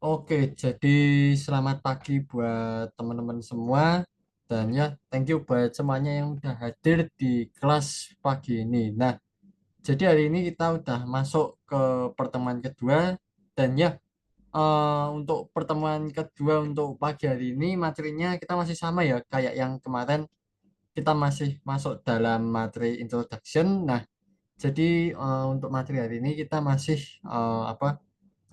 Oke, jadi selamat pagi buat teman-teman semua dan ya thank you buat semuanya yang udah hadir di kelas pagi ini. Nah, jadi hari ini kita udah masuk ke pertemuan kedua dan ya untuk pertemuan kedua untuk pagi hari ini materinya kita masih sama ya kayak yang kemarin kita masih masuk dalam materi introduction. Nah, jadi untuk materi hari ini kita masih apa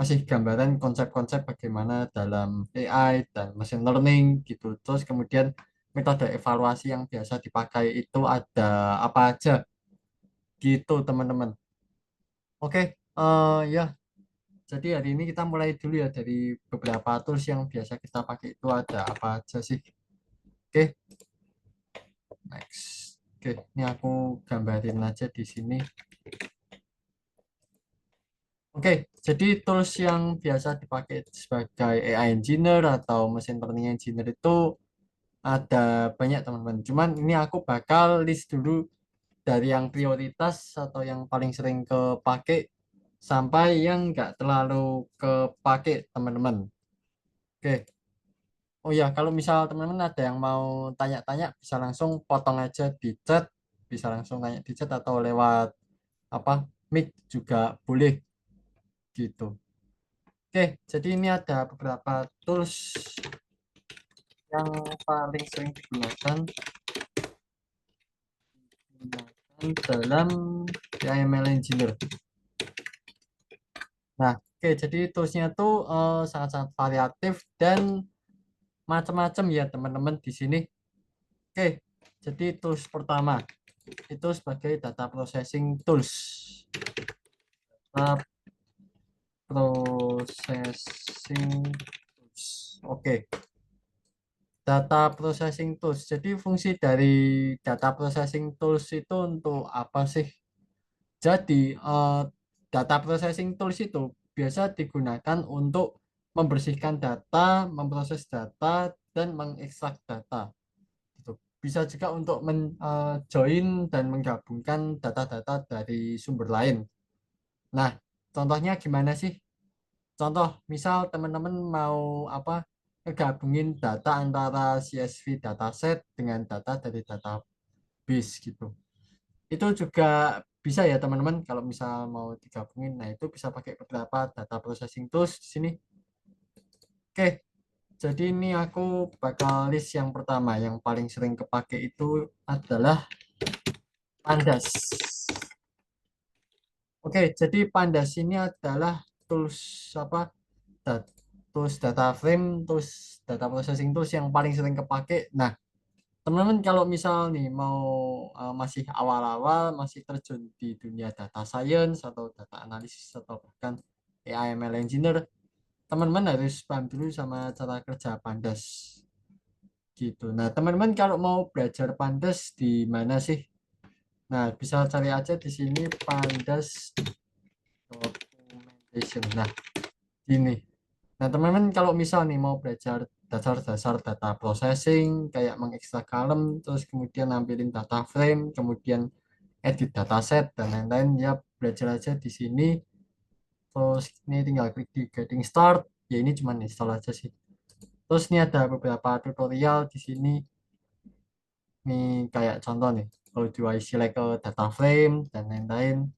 kasih gambaran konsep-konsep bagaimana dalam AI dan machine learning gitu. Terus kemudian metode evaluasi yang biasa dipakai itu ada apa aja gitu teman-teman. Oke, ya. Jadi hari ini kita mulai dulu ya dari beberapa tools yang biasa kita pakai itu ada apa aja sih. Oke, next. Oke, ini aku gambarin aja di sini. Oke, jadi tools yang biasa dipakai sebagai AI engineer atau machine learning engineer itu ada banyak teman-teman. Cuman ini aku bakal list dulu dari yang prioritas atau yang paling sering kepake sampai yang nggak terlalu kepake teman-teman. Oke. Oh ya, kalau misal teman-teman ada yang mau tanya-tanya bisa langsung potong aja di chat, bisa langsung tanya di chat atau lewat apa mic juga boleh gitu. Oke, jadi ini ada beberapa tools yang paling sering digunakan dalam ML Engineer. Nah, oke, jadi toolsnya tuh sangat-sangat variatif dan macam-macam ya teman-teman di sini. Oke, jadi tools pertama itu sebagai data processing tools. Data processing tools. Oke, data processing tools. Jadi fungsi dari data processing tools itu untuk apa sih? Jadi data processing tools itu biasa digunakan untuk membersihkan data, memproses data, dan mengekstrak data. Gitu. Bisa juga untuk join dan menggabungkan data-data dari sumber lain. Nah, contohnya gimana sih? Contoh, misal teman-teman mau apa? Ngegabungin data antara CSV dataset dengan data dari database gitu. Itu juga bisa ya teman-teman kalau misal mau digabungin. Nah, itu bisa pakai beberapa data processing tools di sini. Oke, jadi ini aku bakal list yang pertama yang paling sering kepake itu adalah Pandas. Oke, jadi Pandas ini adalah tools apa? Tools data frame, tools data processing tools yang paling sering kepake. Nah, teman-teman kalau misal nih mau masih awal-awal masih terjun di dunia data science atau data analysis atau bahkan AI ML engineer, teman-teman harus paham dulu sama cara kerja Pandas gitu. Nah, teman-teman kalau mau belajar Pandas di mana sih? Nah, bisa cari aja di sini Pandas documentation. Nah, ini. Nah, teman-teman kalau misal nih mau belajar dasar-dasar data processing kayak mengekstrak column, terus kemudian nampilin data frame, kemudian edit dataset dan lain-lain, ya belajar aja di sini. Terus ini tinggal klik di getting start. Ya ini cuma install aja sih. Terus ini ada beberapa tutorial di sini. Nih kayak contoh nih, how do I select a data frame dan lain-lain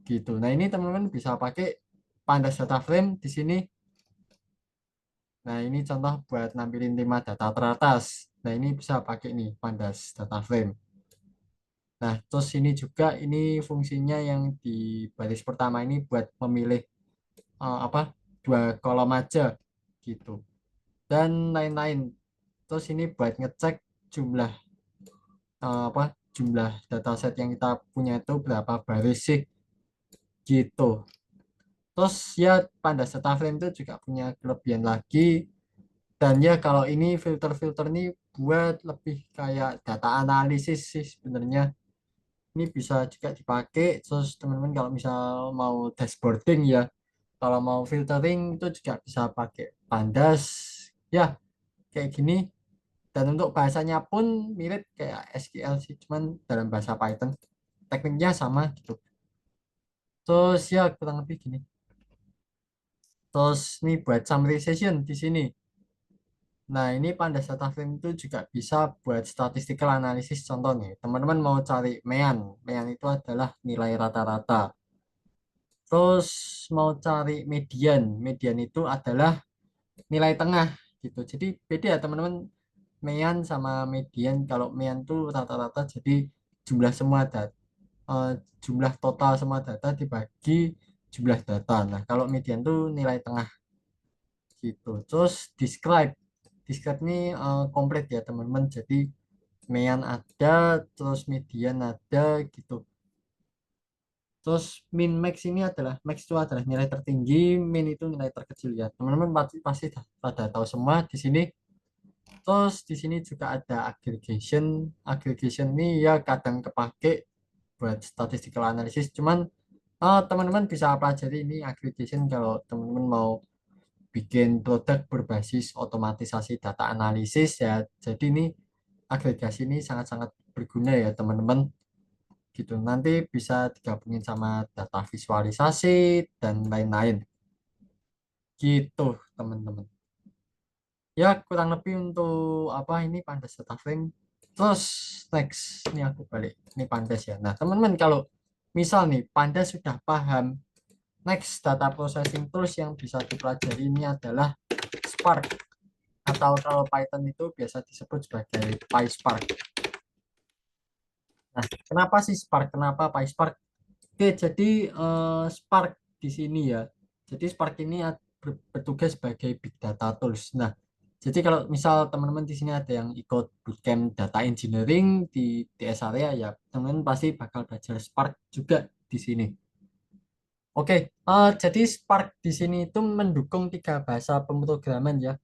gitu. Nah, ini teman-teman bisa pakai Pandas data frame di sini. Nah, ini contoh buat nampilin 5 data teratas. Nah, ini bisa pakai nih Pandas data frame. Nah, terus ini juga ini fungsinya yang di baris pertama ini buat memilih apa? Dua kolom aja gitu. Dan lain-lain. Terus ini buat ngecek jumlah apa? Jumlah dataset yang kita punya itu berapa baris sih gitu. Terus ya Pandas data frame itu juga punya kelebihan lagi. Dan ya kalau ini filter-filter ini buat lebih kayak data analisis sih sebenarnya. Ini bisa juga dipakai. Terus teman-teman kalau misal mau dashboarding ya, kalau mau filtering itu juga bisa pakai Pandas. Ya, kayak gini. Dan untuk bahasanya pun mirip kayak SQL sih, cuman dalam bahasa Python. Tekniknya sama gitu. Terus ya kurang lebih gini. Terus nih buat summarization di sini. Nah, ini Pandas Data Frame itu juga bisa buat statistical analysis. Contoh nih, teman-teman mau cari mean. Mean itu adalah nilai rata-rata. Terus mau cari median. Median itu adalah nilai tengah gitu. Jadi beda ya teman-teman, mean sama median. Kalau mean tuh rata-rata, jadi jumlah semua data, jumlah total semua data dibagi jumlah data. Nah, kalau median tuh nilai tengah gitu. Terus describe. Describe ini komplit ya teman-teman. Jadi mean ada, terus median ada gitu. Terus min max ini adalah, max itu adalah nilai tertinggi, min itu nilai terkecil ya. Teman-teman pasti pasti pada tahu semua di sini. Terus di sini juga ada aggregation. Aggregation ini ya kadang kepake buat statistical analysis. Cuman teman-teman bisa pelajari ini aggregation kalau teman-teman mau bikin produk berbasis otomatisasi data analisis ya. Jadi ini agregasi ini sangat-sangat berguna ya teman-teman gitu. Nanti bisa digabungin sama data visualisasi dan lain-lain gitu teman-teman. Ya kurang lebih untuk apa ini Pandas Data Frame. Terus next ini aku balik ini Pandas ya. Nah teman-teman kalau misal nih Pandas sudah paham, next data processing tools yang bisa dipelajari ini adalah Spark, atau kalau Python itu biasa disebut sebagai PySpark. Nah, kenapa sih Spark? Kenapa PySpark? Oke, jadi Spark di sini ya. Jadi Spark ini bertugas sebagai Big Data Tools. Nah, jadi kalau misal teman-teman di sini ada yang ikut bootcamp data engineering di TS area ya, teman-teman pasti bakal belajar Spark juga di sini. Oke, jadi Spark di sini itu mendukung tiga bahasa pemrograman ya.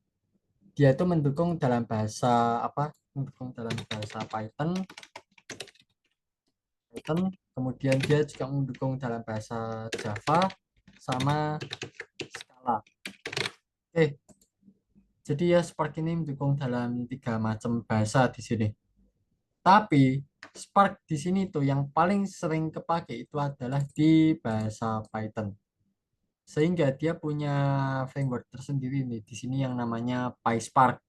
Dia itu mendukung dalam bahasa apa? Mendukung dalam bahasa Python, Python, kemudian dia juga mendukung dalam bahasa Java sama Scala. Oke, jadi ya Spark ini mendukung dalam tiga macam bahasa di sini. Tapi Spark di sini tuh yang paling sering kepake itu adalah di bahasa Python. Sehingga dia punya framework tersendiri nih di sini yang namanya PySpark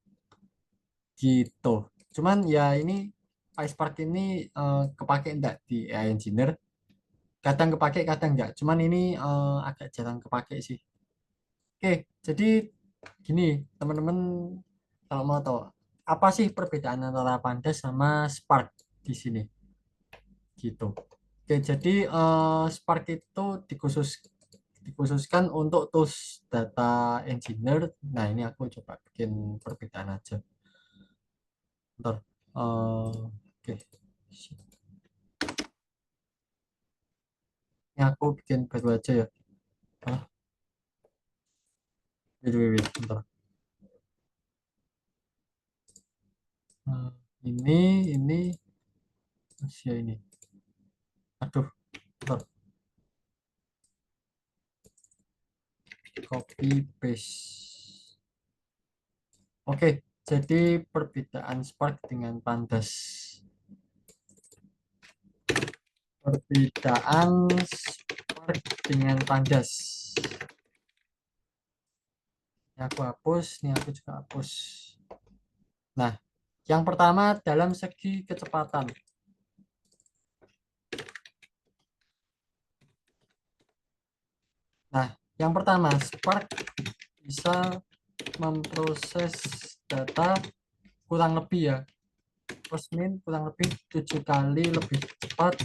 gitu. Cuman ya ini PySpark ini kepake enggak di AI Engineer? Kadang kepake, kadang enggak. Cuman ini agak jarang kepake sih. Oke, jadi gini teman-teman, kalau mau tahu apa sih perbedaan antara Pandas sama Spark di sini gitu. Oke, jadi Spark itu dikhususkan untuk tools data engineer. Nah, ini aku coba bikin perbedaan aja. Bentar. Oke. Ini aku bikin baru aja ya. Ah, bentar. Nah, ini Asia ini. Aduh, bentar. Copy paste. Oke, jadi perbedaan Spark dengan Pandas. Perbedaan Spark dengan Pandas. Ini aku hapus, ini aku juga hapus. Nah, yang pertama dalam segi kecepatan. Nah, yang pertama Spark bisa memproses data kurang lebih ya, plus min kurang lebih 7 kali lebih cepat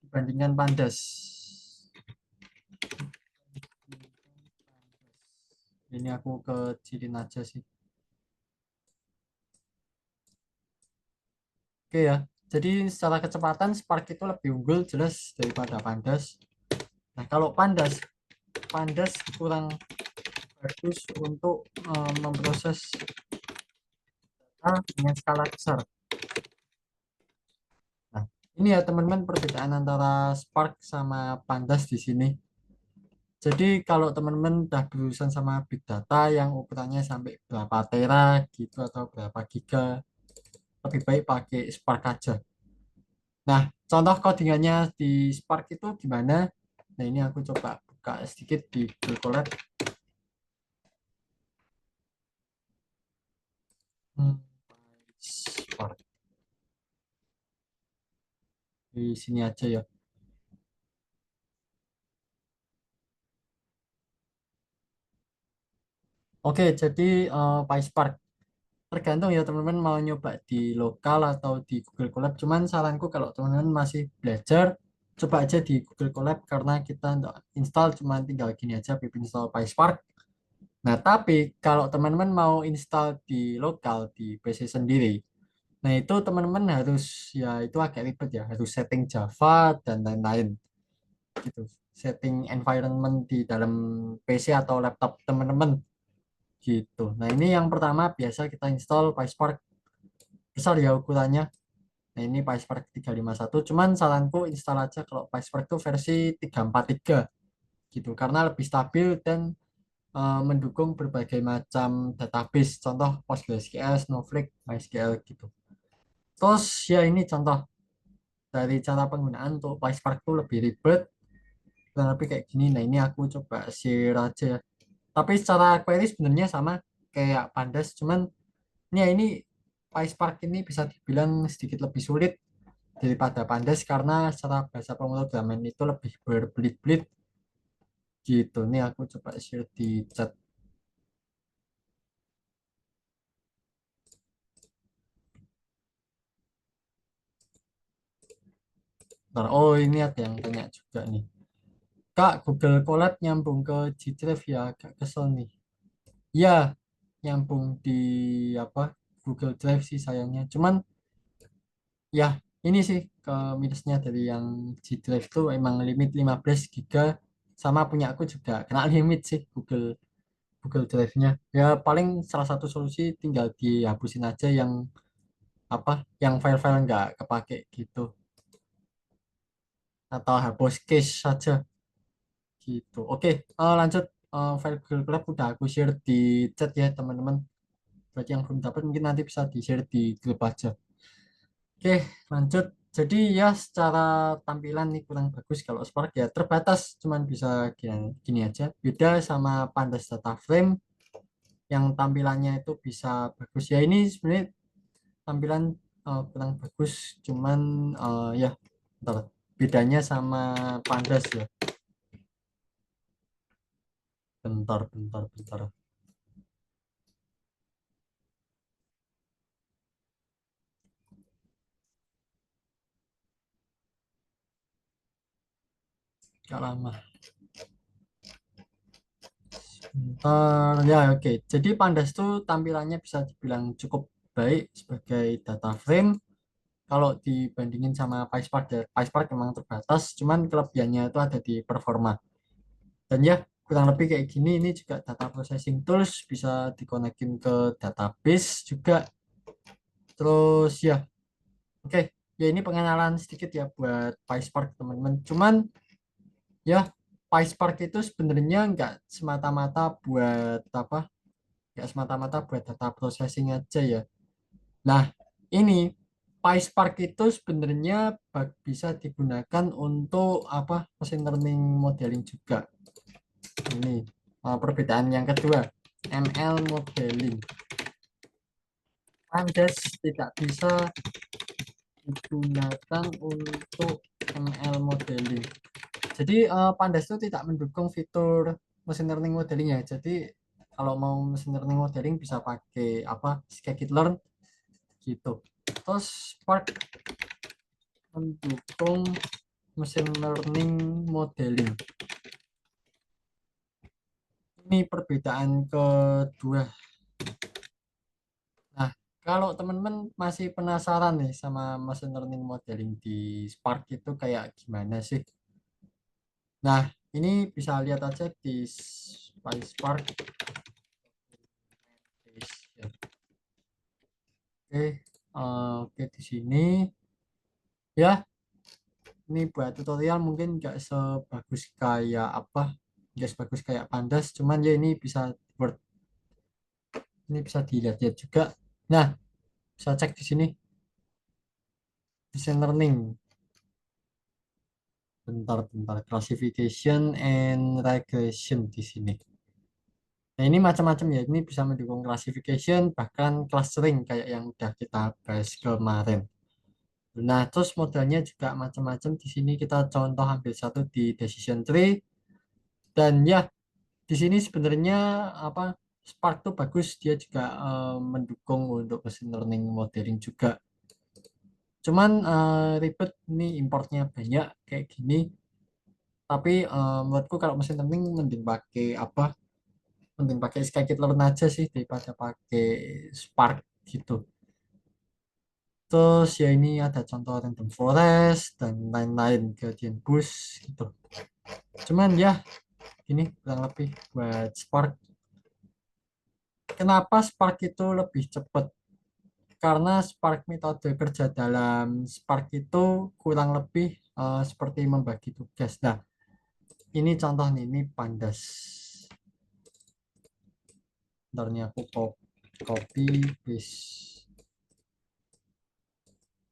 dibandingkan Pandas. Ini aku kecilin aja sih. Oke ya. Jadi secara kecepatan Spark itu lebih unggul jelas daripada Pandas. Nah, kalau Pandas, Pandas kurang bagus untuk memproses data dengan skala besar. Nah, ini ya teman-teman perbedaan antara Spark sama Pandas di sini. Jadi kalau teman-teman udah berurusan sama big data yang ukurannya sampai berapa tera gitu atau berapa giga, lebih baik pakai Spark aja. Nah, contoh codingannya di Spark itu gimana? Nah, ini aku coba buka sedikit di Google Colab. Hmm, PySpark. Di sini aja ya. Oke, jadi PySpark tergantung ya teman-teman mau nyoba di lokal atau di Google Colab. Cuman saranku kalau teman-teman masih belajar, coba aja di Google Colab karena kita untuk install cuma tinggal gini aja, pip install PySpark. Nah, tapi kalau teman-teman mau install di lokal di PC sendiri, nah itu teman-teman harus ya itu agak ribet ya, harus setting Java dan lain-lain gitu. Setting environment di dalam PC atau laptop teman-teman gitu. Nah, ini yang pertama biasa kita install PySpark besar ya ukurannya. Nah, ini PySpark 351. Cuman saranku install aja kalau PySpark itu versi 343 gitu karena lebih stabil dan mendukung berbagai macam database, contoh PostgreSQL, Snowflake, MySQL gitu. Terus ya ini contoh dari cara penggunaan untuk PySpark itu lebih ribet, kurang lebih kayak gini. Nah ini aku coba share aja. Tapi secara query sebenarnya sama kayak Pandas, cuman ya ini PySpark ini bisa dibilang sedikit lebih sulit daripada Pandas karena secara bahasa pemrograman itu lebih berbelit-belit gitu. Nih aku coba share di chat. Ntar, oh ini ada yang tanya juga nih. Kak, Google Colab nyambung ke G Drive ya, agak kesel nih. Ya, nyambung di apa Google Drive sih sayangnya. Cuman ya ini sih ke minusnya dari yang G Drive tuh emang limit 15 giga sama punya aku juga kena limit sih Google Google Drive-nya. Ya paling salah satu solusi tinggal dihapusin aja yang apa yang file-file nggak kepake gitu atau hapus cache saja gitu. Oke, lanjut. File Google Drive udah aku share di chat ya teman-teman. Bagi yang belum dapat mungkin nanti bisa di share di grup aja. Oke, lanjut. Jadi ya secara tampilan nih kurang bagus kalau Spark ya terbatas cuman bisa gini aja. Beda sama Pandas Data Frame yang tampilannya itu bisa bagus ya. Ini sebenarnya tampilan kurang bagus cuman ya bentar. Bedanya sama Pandas ya. Bentar. Gak lama. Ya oke. Jadi Pandas tuh tampilannya bisa dibilang cukup baik sebagai data frame. Kalau dibandingin sama PySpark ya, PySpark memang terbatas, cuman kelebihannya itu ada di performa. Dan ya kurang lebih kayak gini. Ini juga data processing tools bisa dikonekin ke database juga. Terus ya oke. Ya ini pengenalan sedikit ya buat PySpark teman-teman. Cuman ya PySpark itu sebenarnya nggak semata-mata buat apa? Nggak semata-mata buat data processing aja ya. Nah, ini PySpark itu sebenarnya bisa digunakan untuk apa? Machine learning modeling juga. Ini perbedaan yang kedua, ML modeling. Pandas tidak bisa digunakan untuk ML modeling. Jadi Pandas itu tidak mendukung fitur machine learning modeling ya. Jadi kalau mau machine learning modeling bisa pakai apa? Scikit-learn gitu. Terus Spark mendukung machine learning modeling. Ini perbedaan kedua. Nah, kalau teman-teman masih penasaran nih sama machine learning modeling di Spark itu kayak gimana sih? Nah, ini bisa lihat aja di PySpark. Oke, oke di sini ya. Ini buat tutorial mungkin nggak sebagus kayak apa, nggak sebagus kayak Pandas, cuman ya ini bisa Word, ini bisa dilihat-lihat juga. Nah, bisa cek di sini machine learning. bentar, classification and regression di sini. Nah, ini macam-macam ya. Ini bisa mendukung classification, bahkan clustering kayak yang udah kita bahas kemarin. Nah, terus modelnya juga macam-macam. Di sini kita contoh ambil satu di decision tree. Dan ya, di sini sebenarnya apa Spark tuh bagus. Dia juga mendukung untuk machine learning modeling juga. Cuman ribet nih importnya banyak kayak gini. Tapi menurutku kalau mesin learning mending pakai apa? Mending pakai scikit-learn aja sih daripada pakai Spark gitu. Terus ya ini ada contoh random forest dan lain-lain gradient boost gitu. Cuman ya ini kurang lebih buat Spark. Kenapa Spark itu lebih cepat? Karena Spark metode kerja dalam Spark itu kurang lebih seperti membagi tugas. Nah, ini contoh nih, ini Pandas. Ntar nih aku copy paste.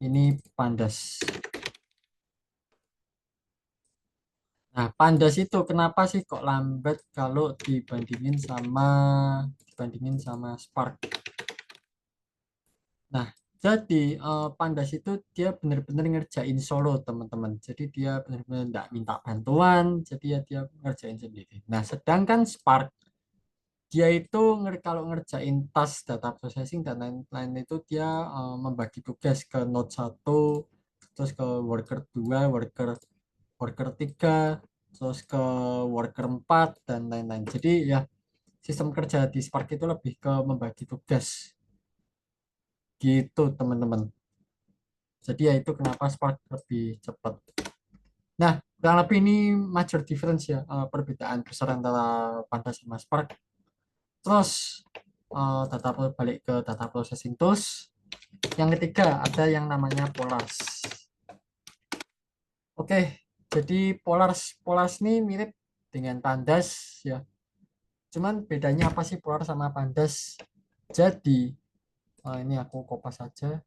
Ini Pandas. Nah, Pandas itu kenapa sih kok lambat kalau dibandingin sama Spark? Nah, jadi Pandas itu dia benar-benar ngerjain solo, teman-teman. Jadi dia benar-benar nggak minta bantuan, jadi ya dia ngerjain sendiri. Nah, sedangkan Spark dia itu kalau ngerjain tas data processing dan lain-lain itu dia membagi tugas ke node satu, terus ke worker 2, worker worker 3, terus ke worker 4 dan lain-lain. Jadi ya sistem kerja di Spark itu lebih ke membagi tugas gitu, teman-teman. Jadi ya itu kenapa Spark lebih cepat. Nah, kurang lebih ini major difference ya, perbedaan besar antara Pandas sama Spark. Terus balik ke data processing tools. Yang ketiga ada yang namanya Polars. Oke, jadi Polars Polars ini mirip dengan Pandas ya. Cuman bedanya apa sih Polars sama Pandas? Jadi ini aku kopas saja.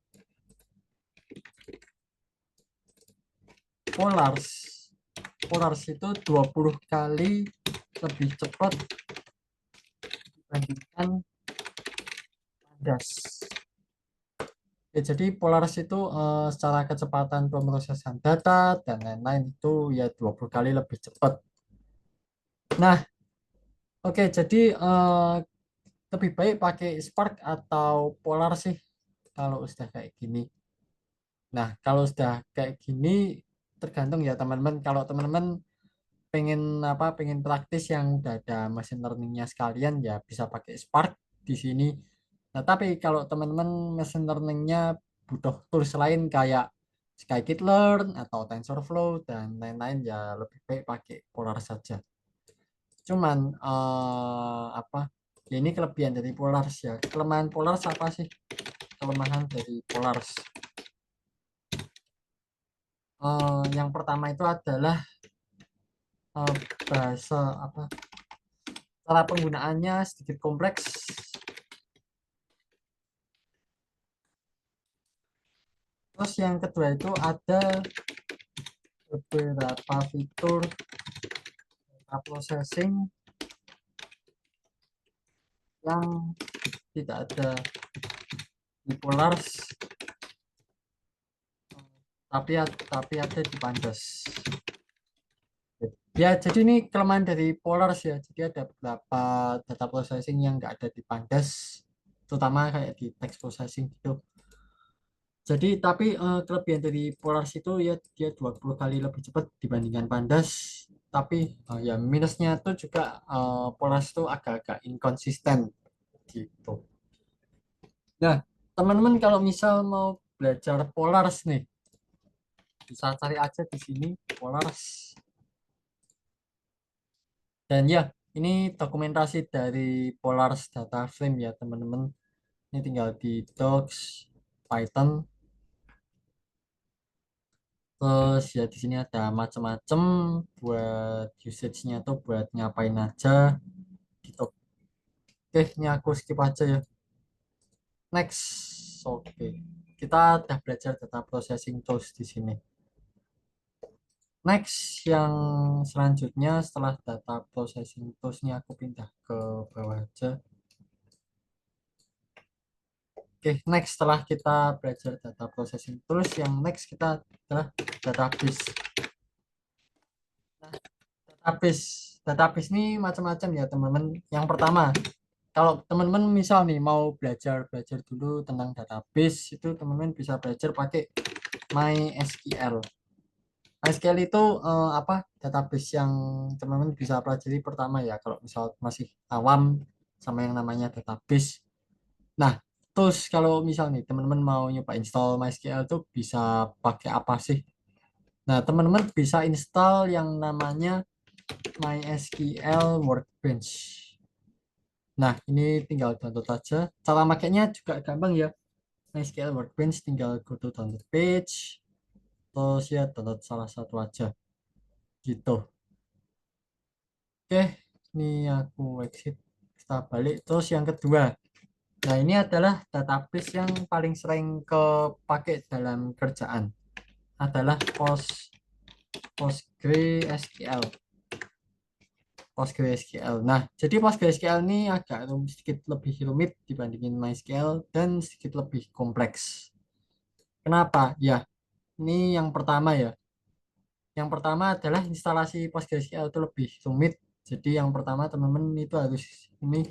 Polars Polars itu 20 kali lebih cepat dibandingkan Pandas. Ya, jadi Polaris itu secara kecepatan pemrosesan data dan lain-lain itu ya 20 kali lebih cepat. Nah, oke, jadi lebih baik pakai Spark atau Polar sih kalau sudah kayak gini. Nah, kalau sudah kayak gini tergantung ya teman-teman. Kalau teman-teman pengen apa pengen praktis yang udah ada machine learningnya sekalian ya bisa pakai Spark di sini. Nah, tapi kalau teman-teman machine learningnya butuh tools lain kayak scikit-learn atau TensorFlow dan lain-lain ya lebih baik pakai Polar saja. Cuman apa ya ini kelebihan dari Polars ya. Kelemahan Polars apa sih? Kelemahan dari Polars. Yang pertama itu adalah eh, bahasa apa? Cara penggunaannya sedikit kompleks. Terus yang kedua itu ada beberapa fitur data processing yang tidak ada di Polars tapi ada di Pandas. Ya, jadi ini kelemahan dari Polars ya. Jadi ada beberapa data processing yang nggak ada di Pandas, terutama kayak di text processing gitu. Jadi tapi kelebihan dari Polars itu ya dia 20 kali lebih cepat dibandingkan Pandas. Tapi ya minusnya tuh juga Polars tuh agak-agak inkonsisten gitu. Nah, teman-teman kalau misal mau belajar Polars nih, bisa cari aja di sini Polars. Dan ya, ini dokumentasi dari Polars Data Frame ya, teman-teman. Ini tinggal di docs Python. Terus ya di sini ada macam-macam buat usage-nya tuh buat ngapain aja gitu. Oke, ini aku skip aja ya. Next. Oke. Kita udah belajar data processing tools di sini. Next, yang selanjutnya setelah data processing tools ini aku pindah ke bawah aja. Oke, next setelah kita belajar data processing tools, yang next kita adalah database. Nah, database, database ini macam-macam ya teman-teman. Yang pertama, kalau teman-teman misal nih mau belajar belajar dulu tentang database, itu teman-teman bisa belajar pakai MySQL. MySQL itu apa database yang teman-teman bisa pelajari pertama ya kalau misal masih awam sama yang namanya database. Nah, terus kalau misal nih teman-teman mau nyoba install MySQL tuh bisa pakai apa sih? Nah, teman-teman bisa install yang namanya MySQL Workbench. Nah, ini tinggal download aja. Cara makainya juga gampang ya. MySQL Workbench tinggal go to download page, terus ya download salah satu aja gitu. Oke, ini aku exit. Kita balik. Terus yang kedua. Nah, ini adalah database yang paling sering kepake dalam kerjaan. Adalah PostgreSQL. PostgreSQL. Nah, jadi PostgreSQL ini agak sedikit lebih rumit dibandingin MySQL dan sedikit lebih kompleks. Kenapa? Ya, ini yang pertama ya. Yang pertama adalah instalasi PostgreSQL itu lebih rumit. Jadi yang pertama teman-teman itu harus ini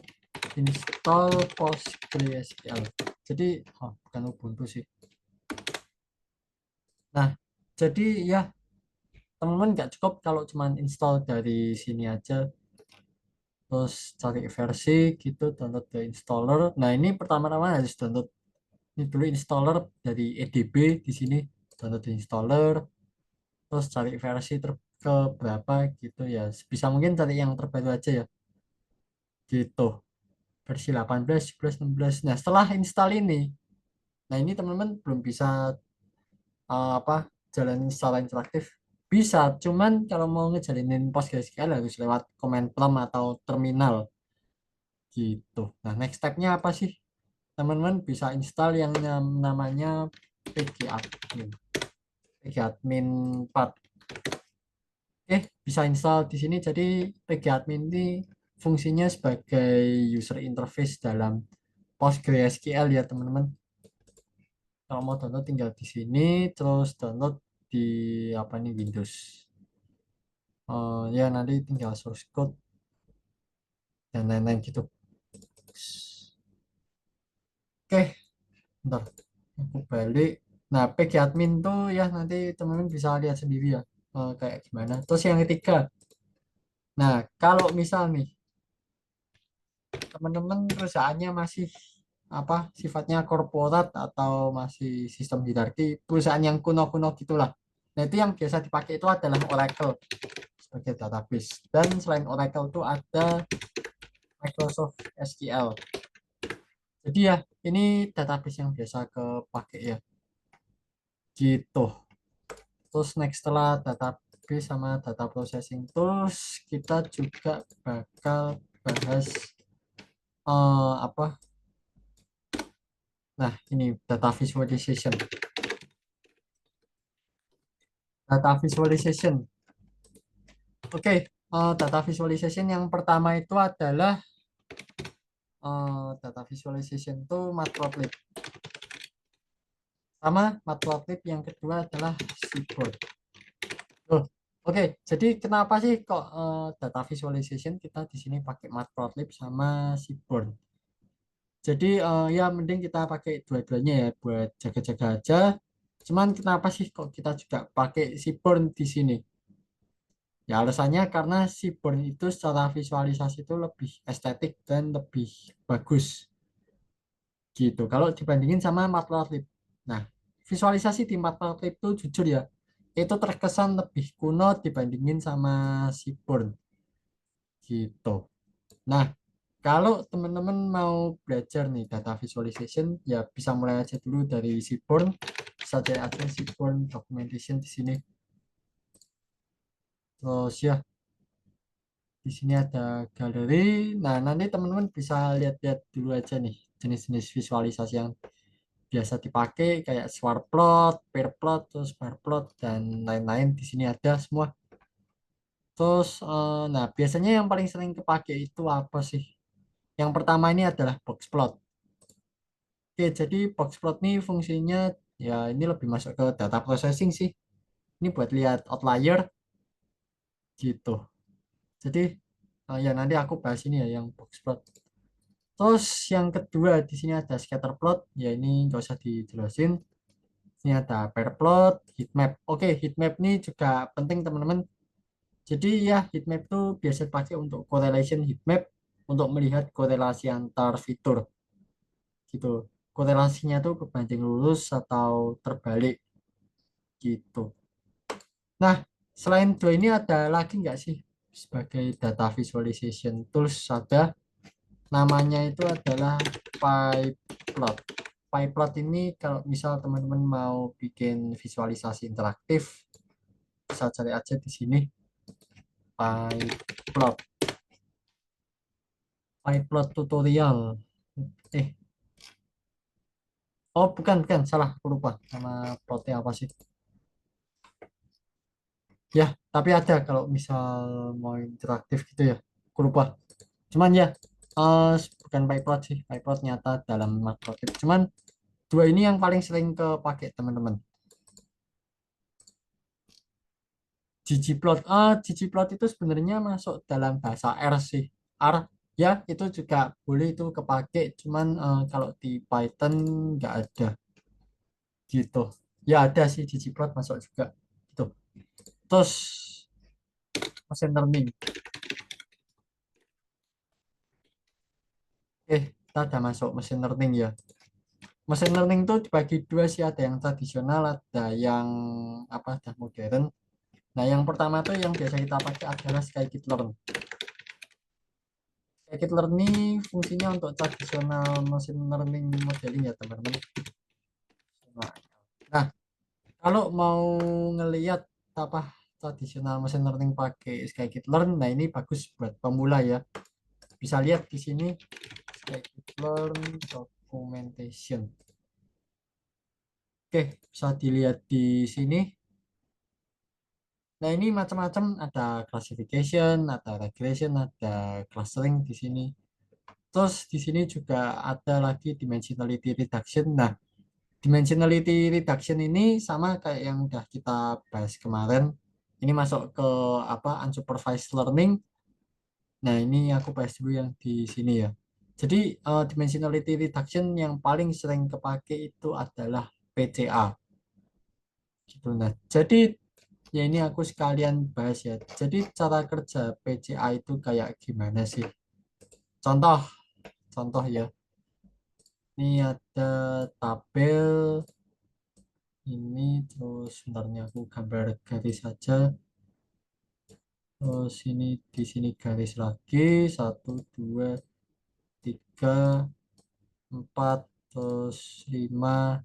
install PostgreSQL. Jadi bukan Ubuntu sih. Nah, jadi ya teman-teman nggak cukup kalau cuma install dari sini aja. Terus cari versi gitu, download the installer. Nah, ini pertama-tama harus download ini dulu installer dari EDB di sini. Download the installer, terus cari versi ke berapa gitu ya. Bisa mungkin cari yang terbaru aja ya. Gitu. Versi 18, 17, 16. Nah, setelah install ini, nah ini teman-teman belum bisa apa jalan secara interaktif. Bisa, cuman kalau mau ngejalinin PostgreSQL harus lewat command prompt atau terminal gitu. Nah, next step-nya apa sih? Teman-teman bisa install yang namanya pgadmin. Pgadmin 4. Bisa install di sini. Jadi pgadmin ini fungsinya sebagai user interface dalam PostgreSQL ya, teman-teman. Kalau mau download tinggal di sini, terus download di apa nih Windows. Ya nanti tinggal source code dan lain-lain gitu. Oke, bentar. Aku balik. Nah, PG admin tuh ya nanti teman-teman bisa lihat sendiri ya kayak gimana. Terus yang ketiga, nah kalau misal nih teman-teman perusahaannya masih apa sifatnya korporat atau masih sistem hierarki, perusahaan yang kuno-kuno gitulah. Nah, itu yang biasa dipakai itu adalah Oracle sebagai database. Dan selain Oracle itu ada Microsoft SQL. Jadi ya, ini database yang biasa kepake ya. Gitu. Terus next setelah database sama data processing tools, kita juga bakal bahas apa? Nah, ini data visualization. Data visualization. Oke, data visualization yang pertama itu adalah data visualization itu matplotlib. Sama matplotlib yang kedua adalah seaborn. Loh, oke, jadi kenapa sih kok data visualization kita di sini pakai matplotlib sama seaborn? Jadi ya mending kita pakai dua-duanya ya buat jaga-jaga aja. Cuman kenapa sih kok kita juga pakai seaborn di sini? Ya alasannya karena seaborn itu secara visualisasi itu lebih estetik dan lebih bagus gitu. Kalau dibandingin sama matplotlib. Nah, visualisasi di matplotlib itu jujur ya, itu terkesan lebih kuno dibandingin sama seaborn gitu. Nah, kalau teman-teman mau belajar nih data visualization, ya bisa mulai aja dulu dari Seaborn. Bisa cari aja Seaborn documentation di sini. Terus ya, di sini ada galeri. Nah, nanti teman-teman bisa lihat-lihat dulu aja nih jenis-jenis visualisasi yang biasa dipakai kayak swar plot, pair plot, terus bar plot dan lain-lain di sini ada semua. Terus nah biasanya yang paling sering kepake itu apa sih? Yang pertama ini adalah box plot. Oke, jadi box plot ini fungsinya ya ini lebih masuk ke data processing sih. Ini buat lihat outlier gitu. Jadi ya nanti aku bahas ini ya yang box plot. Terus yang kedua di sini ada scatter plot, ya ini nggak usah dijelasin. Ini ada pair plot, heat map. Oke, heat map ini juga penting teman-teman. Jadi ya heat map itu biasa dipakai untuk correlation heat map untuk melihat korelasi antar fitur gitu. Korelasinya tuh berbanding lurus atau terbalik gitu. Nah, selain dua ini ada lagi nggak sih sebagai data visualization tools ada namanya itu adalah PyPlot. PyPlot ini kalau misal teman-teman mau bikin visualisasi interaktif bisa cari aja di sini PyPlot. PyPlot tutorial. Eh, oh bukan salah, aku lupa nama plotnya apa sih. Ya, tapi ada kalau misal mau interaktif gitu ya. Aku lupa. Cuman ya, bukan PyPlot sih. PyPlot nyata dalam Matplotlib. Cuman dua ini yang paling sering kepake teman-teman. ggplot ggplot itu sebenarnya masuk dalam bahasa R sih. R ya itu juga boleh itu kepake cuman kalau di Python nggak ada gitu. Ya ada sih ggplot masuk juga gitu. Terus machine learning. Kita ada masuk machine learning ya. Machine learning tuh dibagi dua sih, ada yang tradisional, ada yang apa, ada modern. Nah, yang pertama tuh yang biasa kita pakai adalah scikit-learn. Scikit-learn ini fungsinya untuk tradisional machine learning modeling ya, teman-teman. Nah, kalau mau ngelihat apa tradisional machine learning pakai scikit-learn, nah ini bagus buat pemula ya. Bisa lihat di sini scikit-learn documentation. Oke, bisa dilihat di sini. Nah, ini macam-macam, ada classification, ada regression, ada clustering di sini. Terus di sini juga ada lagi dimensionality reduction. Nah, dimensionality reduction ini sama kayak yang udah kita bahas kemarin. Ini masuk ke apa unsupervised learning. Nah, ini aku bahas dulu yang di sini ya. Jadi dimensionality reduction yang paling sering kepake itu adalah PCA. Gitu. Nah, jadi ya ini aku sekalian bahas ya. Jadi cara kerja PCA itu kayak gimana sih? Contoh, contoh ya. Ini ada tabel ini terus sebenarnya aku gambar garis saja. Terus ini di sini garis lagi satu dua tiga empat terus lima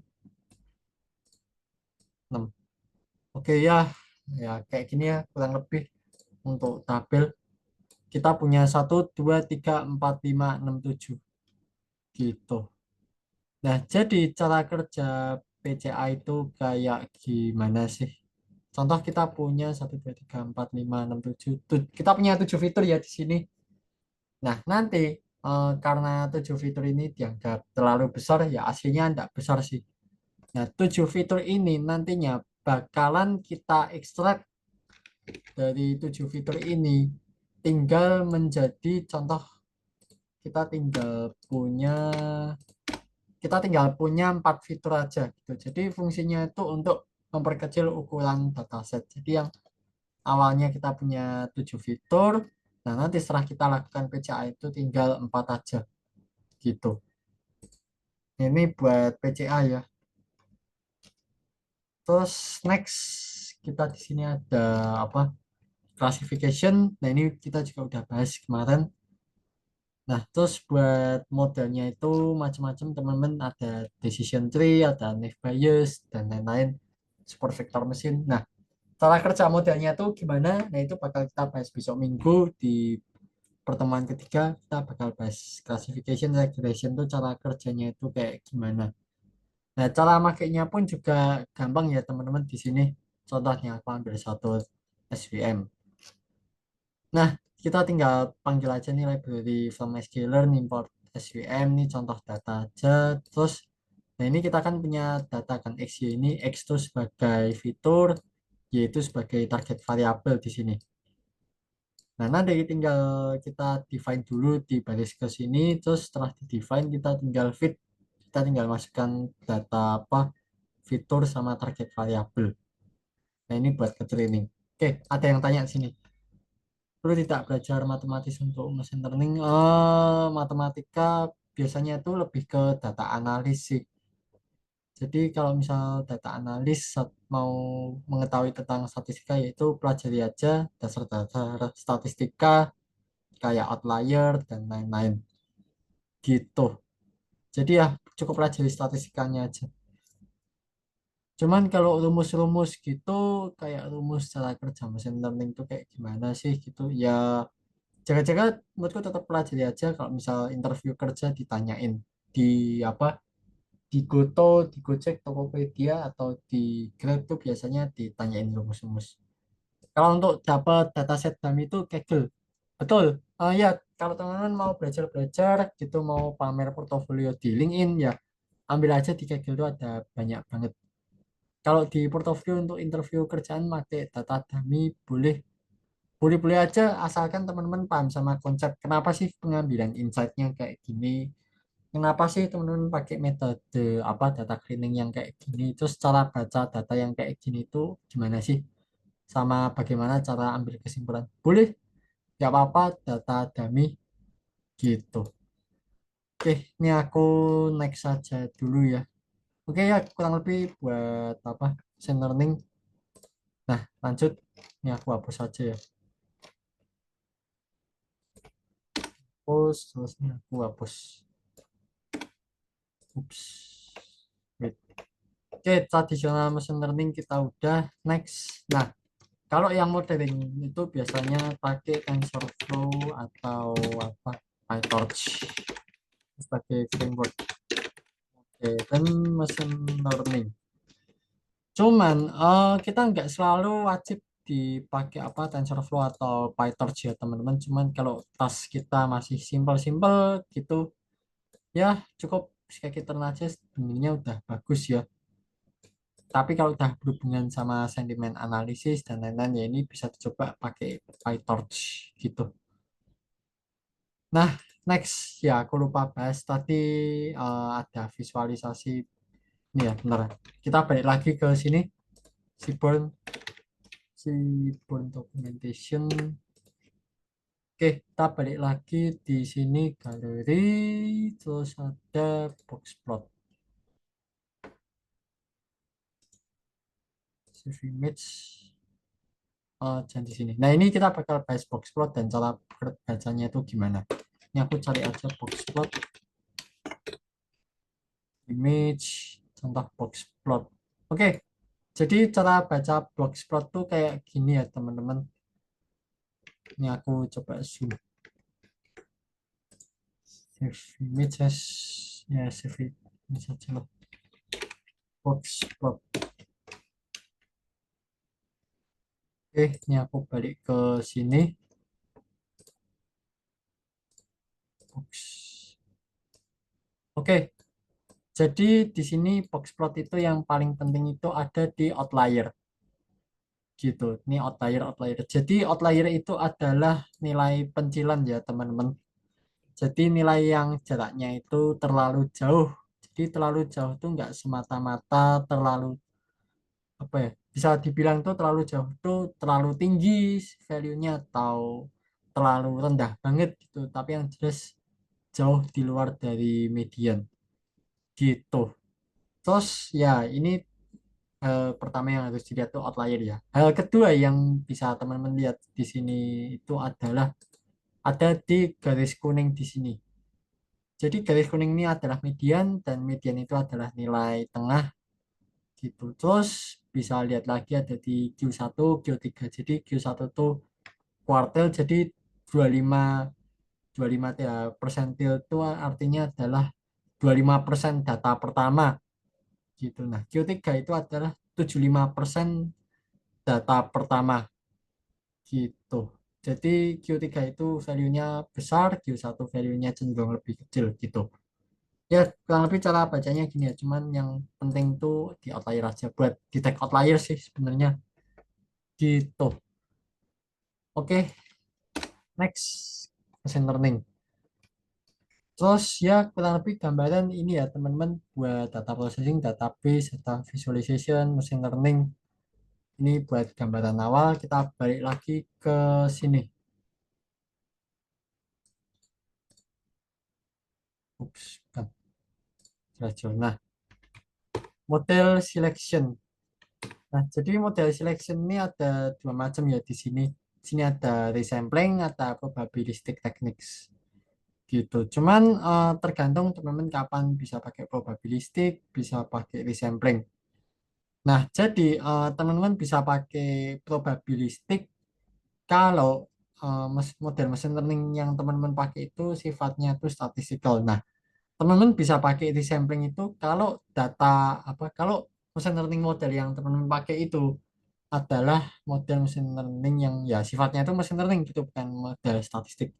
enam. Oke ya, ya kayak gini ya kurang lebih untuk tabel. Kita punya satu dua tiga empat lima enam tujuh gitu. Nah, jadi cara kerja PCA itu kayak gimana sih? Contoh kita punya satu 2 3 4 5 6 7. Kita punya 7 fitur ya di sini. Nah, nanti karena 7 fitur ini dianggap terlalu besar, ya aslinya tidak besar sih. Nah, 7 fitur ini nantinya bakalan kita ekstrak dari 7 fitur ini tinggal menjadi contoh kita tinggal punya 4 fitur aja gitu. Jadi fungsinya itu untuk memperkecil ukuran dataset. Jadi yang awalnya kita punya 7 fitur, nah nanti setelah kita lakukan PCA itu tinggal 4 aja gitu. Ini buat PCA ya. Terus next kita di sini ada apa? Classification. Nah, ini kita juga udah bahas kemarin. Nah, terus buat modelnya itu macam-macam teman-teman, ada decision tree, ada naive Bayes dan lain-lain, super vector machine. Nah, cara kerja modelnya itu gimana? Nah, itu bakal kita bahas besok Minggu di pertemuan ketiga. Kita bakal bahas classification regression itu cara kerjanya itu kayak gimana. Nah, cara makainya pun juga gampang ya teman-teman di sini. Contohnya aku ambil satu SVM. Nah, kita tinggal panggil aja nih library from SQLearn import SVM nih contoh data aja. Terus, nah ini kita kan punya data kan X, Y ini X itu sebagai fitur, Y itu sebagai target variabel di sini. Nah, nanti tinggal kita define dulu di baris ke sini, terus setelah di define kita tinggal fit, kita tinggal masukkan data apa, fitur sama target variabel. Nah, ini buat ke training. Oke, ada yang tanya di sini. Perlu tidak belajar matematis untuk machine learning? Matematika biasanya itu lebih ke data analis sih. Jadi kalau misal data analis mau mengetahui tentang statistika yaitu pelajari aja dasar-dasar statistika kayak outlier dan lain-lain gitu. Jadi ya cukup pelajari statistikanya aja. Cuman kalau rumus-rumus gitu kayak rumus cara kerja mesin learning tuh kayak gimana sih gitu ya, jaga-jaga menurutku tetap pelajari aja. Kalau misal interview kerja ditanyain di apa, di Goto, di Gojek, Tokopedia atau di Grab tuh biasanya ditanyain rumus-rumus. Kalau untuk dapat dataset dummy itu Kaggle. Betul. Ya, kalau teman-teman mau belajar-belajar gitu, mau pamer portofolio di LinkedIn ya, ambil aja di Kaggle itu ada banyak banget. Kalau di portofolio untuk interview kerjaan pakai data dummy boleh, boleh-boleh aja asalkan teman-teman paham sama konsep kenapa sih pengambilan insight-nya kayak gini, kenapa sih teman-teman pakai metode apa data cleaning yang kayak gini, terus cara baca data yang kayak gini itu gimana sih, sama bagaimana cara ambil kesimpulan. Boleh, nggak apa-apa data dummy gitu. Oke, ini aku next saja dulu ya. Oke ya, kurang lebih buat apa machine learning. Nah, lanjut. Ini aku hapus saja ya. Hapus, terus ini aku hapus. Ups. Wait. Oke, tradisional machine learning kita udah. Next. Nah, kalau yang modeling itu biasanya pakai TensorFlow atau apa, PyTorch sebagai framework. Oke, dan machine learning. Cuman kita nggak selalu wajib dipakai apa TensorFlow atau PyTorch ya teman-teman. Cuman kalau tas kita masih simpel-simpel gitu ya cukup scikit-learn aja sebenarnya udah bagus ya. Tapi kalau udah berhubungan sama sentimen analisis dan lain-lain ya ini bisa dicoba pakai PyTorch gitu. Nah, next ya aku lupa bahas tadi, ada visualisasi ini ya, benar. Kita balik lagi ke sini, Seaborn, Seaborn Documentation. Oke, kita balik lagi di sini galeri, terus ada box plot, save image, dan di sini. Nah, ini kita bakal bahas box plot dan cara bacanya itu gimana. Ini aku cari aja box plot, image, contoh box plot. Oke, jadi cara baca box plot tuh kayak gini ya, teman-teman. Ini aku coba zoom. Save images, ya save ini saja loh. Box plot. Oke, ini aku balik ke sini. Box. Oke, jadi di sini box plot itu yang paling penting itu ada di outlier gitu. Ini outlier, outlier. Jadi outlier itu adalah nilai pencilan ya teman-teman. Jadi nilai yang jaraknya itu terlalu jauh. Jadi terlalu jauh itu nggak semata-mata terlalu apa ya? Bisa dibilang tuh terlalu jauh tuh terlalu tinggi value-nya atau terlalu rendah banget gitu. Tapi yang jelas jauh di luar dari median gitu. Terus ya ini pertama yang harus dilihat tuh outlier ya. Hal kedua yang bisa teman-teman lihat di sini itu adalah ada di garis kuning di sini. Jadi garis kuning ini adalah median dan median itu adalah nilai tengah gitu. Terus bisa lihat lagi ada di Q1, Q3. Jadi Q1 itu kuartil, jadi 25 25 ya persentil itu artinya adalah 25% data pertama. gitu. Nah, Q3 itu adalah 75% data pertama gitu. Jadi Q3 itu value-nya besar, Q1 value-nya cenderung lebih kecil gitu. Ya, kurang lebih cara bacanya gini ya. Cuman yang penting tuh di outlier aja buat detect outlier sih sebenarnya gitu. Oke, next machine learning. Terus ya kurang lebih gambaran ini ya teman-teman buat data processing, database, data visualization, machine learning. Ini buat gambaran awal. Kita balik lagi ke sini. Ups, bukan. Nah, model selection. Nah, jadi model selection ini ada dua macam ya di sini. Di sini ada resampling, ada probabilistic techniques gitu. Cuman tergantung teman-teman kapan bisa pakai probabilistic, bisa pakai resampling. Nah, jadi teman-teman bisa pakai probabilistic kalau model machine learning yang teman-teman pakai itu sifatnya itu statistical. Nah, teman-teman bisa pakai resampling itu kalau data apa kalau machine learning model yang teman-teman pakai itu adalah model machine learning yang ya sifatnya itu machine learning gitu bukan model statistik.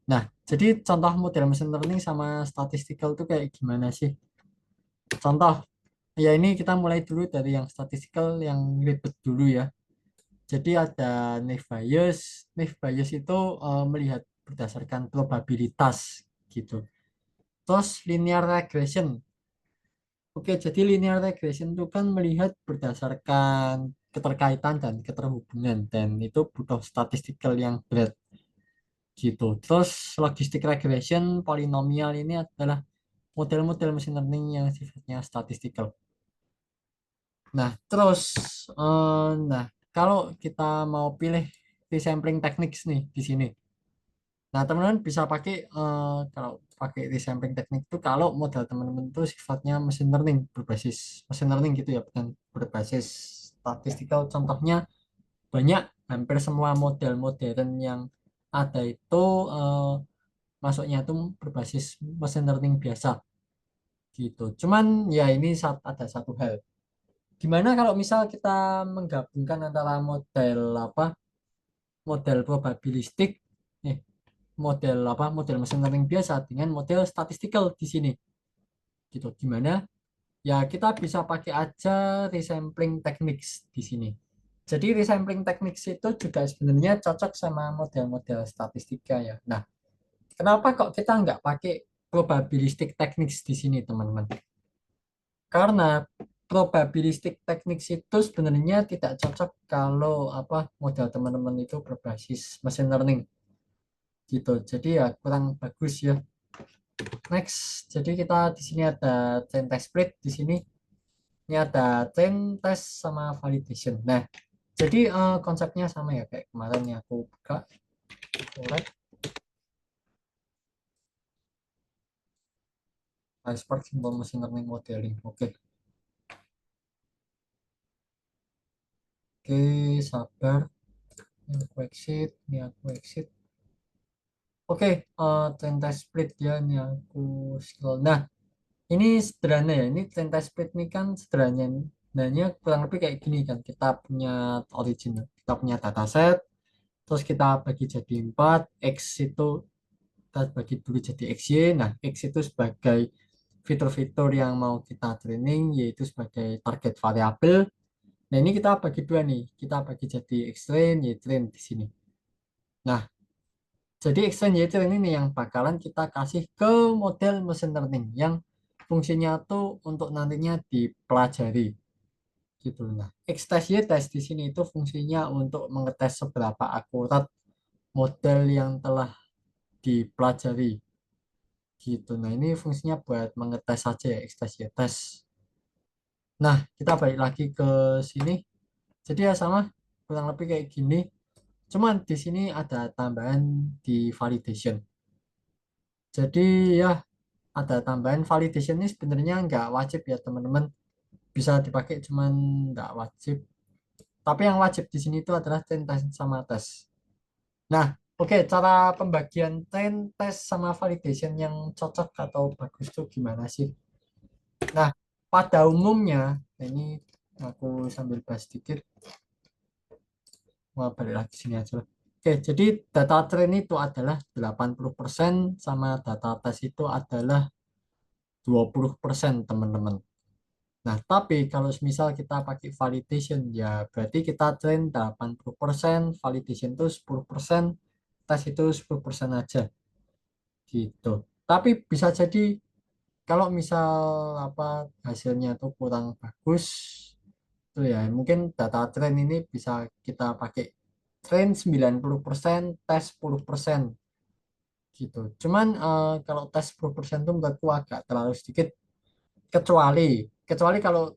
Nah, jadi contoh model machine learning sama statistical itu kayak gimana sih? Contoh, ya ini kita mulai dulu dari yang statistical yang ribet dulu ya. Jadi ada Naive Bayes. Naive Bayes itu melihat berdasarkan probabilitas gitu. Terus linear regression. Oke, jadi linear regression itu kan melihat berdasarkan keterkaitan dan keterhubungan dan itu butuh statistical yang berat gitu. Terus logistic regression, polinomial ini adalah model-model machine learning yang sifatnya statistical. Nah, terus nah kalau kita mau pilih resampling techniques nih di sini. Nah, teman-teman bisa pakai kalau pakai resampling teknik itu kalau modal teman-teman itu sifatnya machine learning berbasis machine learning gitu ya, bukan berbasis statistical. Contohnya banyak hampir semua model modern yang ada itu eh, masuknya itu berbasis machine learning biasa gitu. Cuman ya ini ada satu hal. Gimana kalau misal kita menggabungkan antara model apa model probabilistik eh, model machine learning biasa dengan model statistical di sini gitu gimana ya kita bisa pakai aja resampling techniques di sini jadi resampling techniques itu juga sebenarnya cocok sama model-model statistika ya. Nah, kenapa kok kita nggak pakai probabilistic techniques di sini teman-teman? Karena probabilistic techniques itu sebenarnya tidak cocok kalau apa model teman-teman itu berbasis machine learning gitu jadi ya kurang bagus ya. Next, jadi kita di sini ada chain test split di sini. Ini ada chain test sama validation. Nah, jadi konsepnya sama ya kayak kemarin yang aku buka. Alright, Iceberg Simple Machine Learning Modeling. Oke, oke, sabar. Ini aku exit, ini aku exit. Oke, chain test split ya, ini aku scroll. Nah, ini sederhana ya. Ini chain test split ini kan sederhana. Nah, ini kurang lebih kayak gini kan. Kita punya origin, kita punya dataset, terus kita bagi jadi 4 X itu kita bagi dulu jadi XY. Nah, X itu sebagai fitur-fitur yang mau kita training, yaitu sebagai target variabel. Nah, ini kita bagi dua nih, kita bagi jadi X train, Y train di sini. Nah, jadi X train, Y train ini yang bakalan kita kasih ke model machine learning yang fungsinya tuh untuk nantinya dipelajari gitu. Nah, X test Y test di sini itu fungsinya untuk mengetes seberapa akurat model yang telah dipelajari gitu. Nah, ini fungsinya buat mengetes saja ya, ekstasi ya, tes. Nah, kita balik lagi ke sini. Jadi ya sama, kurang lebih kayak gini. Cuman di sini ada tambahan di validation. Jadi ya ada tambahan validation ini sebenarnya nggak wajib ya teman-teman. Bisa dipakai cuman nggak wajib. Tapi yang wajib di sini itu adalah train test sama tes. Nah, oke, cara pembagian train test sama validation yang cocok atau bagus tuh gimana sih? Nah, pada umumnya, ini aku sambil bahas sedikit, mau balik lagi sini aja. Oke, jadi data train itu adalah 80% sama data tes itu adalah 20% teman-teman. Nah, tapi kalau misal kita pakai validation, ya berarti kita train 80%, validation itu 10%, tes itu 10% aja gitu. Tapi bisa jadi kalau misal apa hasilnya tuh kurang bagus tuh ya, mungkin data train ini bisa kita pakai train 90%, tes 10% gitu. Cuman kalau tes 10% itu menurutku agak terlalu sedikit, kecuali kecuali kalau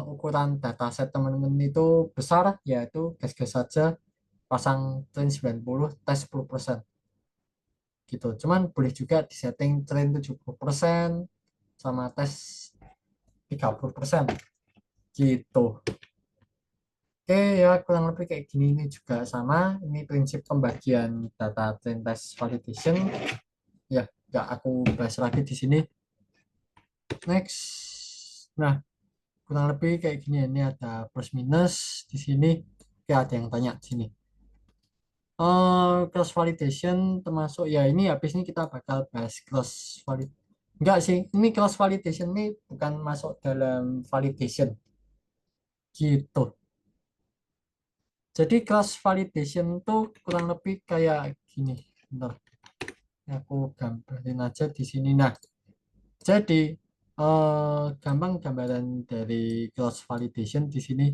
ukuran dataset teman-teman itu besar, yaitu gas-gas saja pasang train 90 tes 10% gitu. Cuman boleh juga disetting train 70% sama tes 30% gitu. Oke ya, kurang lebih kayak gini. Ini juga sama, ini prinsip pembagian data train test validation ya, nggak aku bahas lagi di sini. Next. Nah, kurang lebih kayak gini. Ini ada plus minus di sini. Oke, ada yang tanya di sini. Cross validation termasuk ya, ini habis ini kita bakal bahas cross valid. Enggak sih, ini cross validation ini bukan masuk dalam validation gitu. Jadi cross validation tuh kurang lebih kayak gini. Bentar, aku gambarin aja di sini. Nah, jadi gampang gambaran dari cross validation di sini.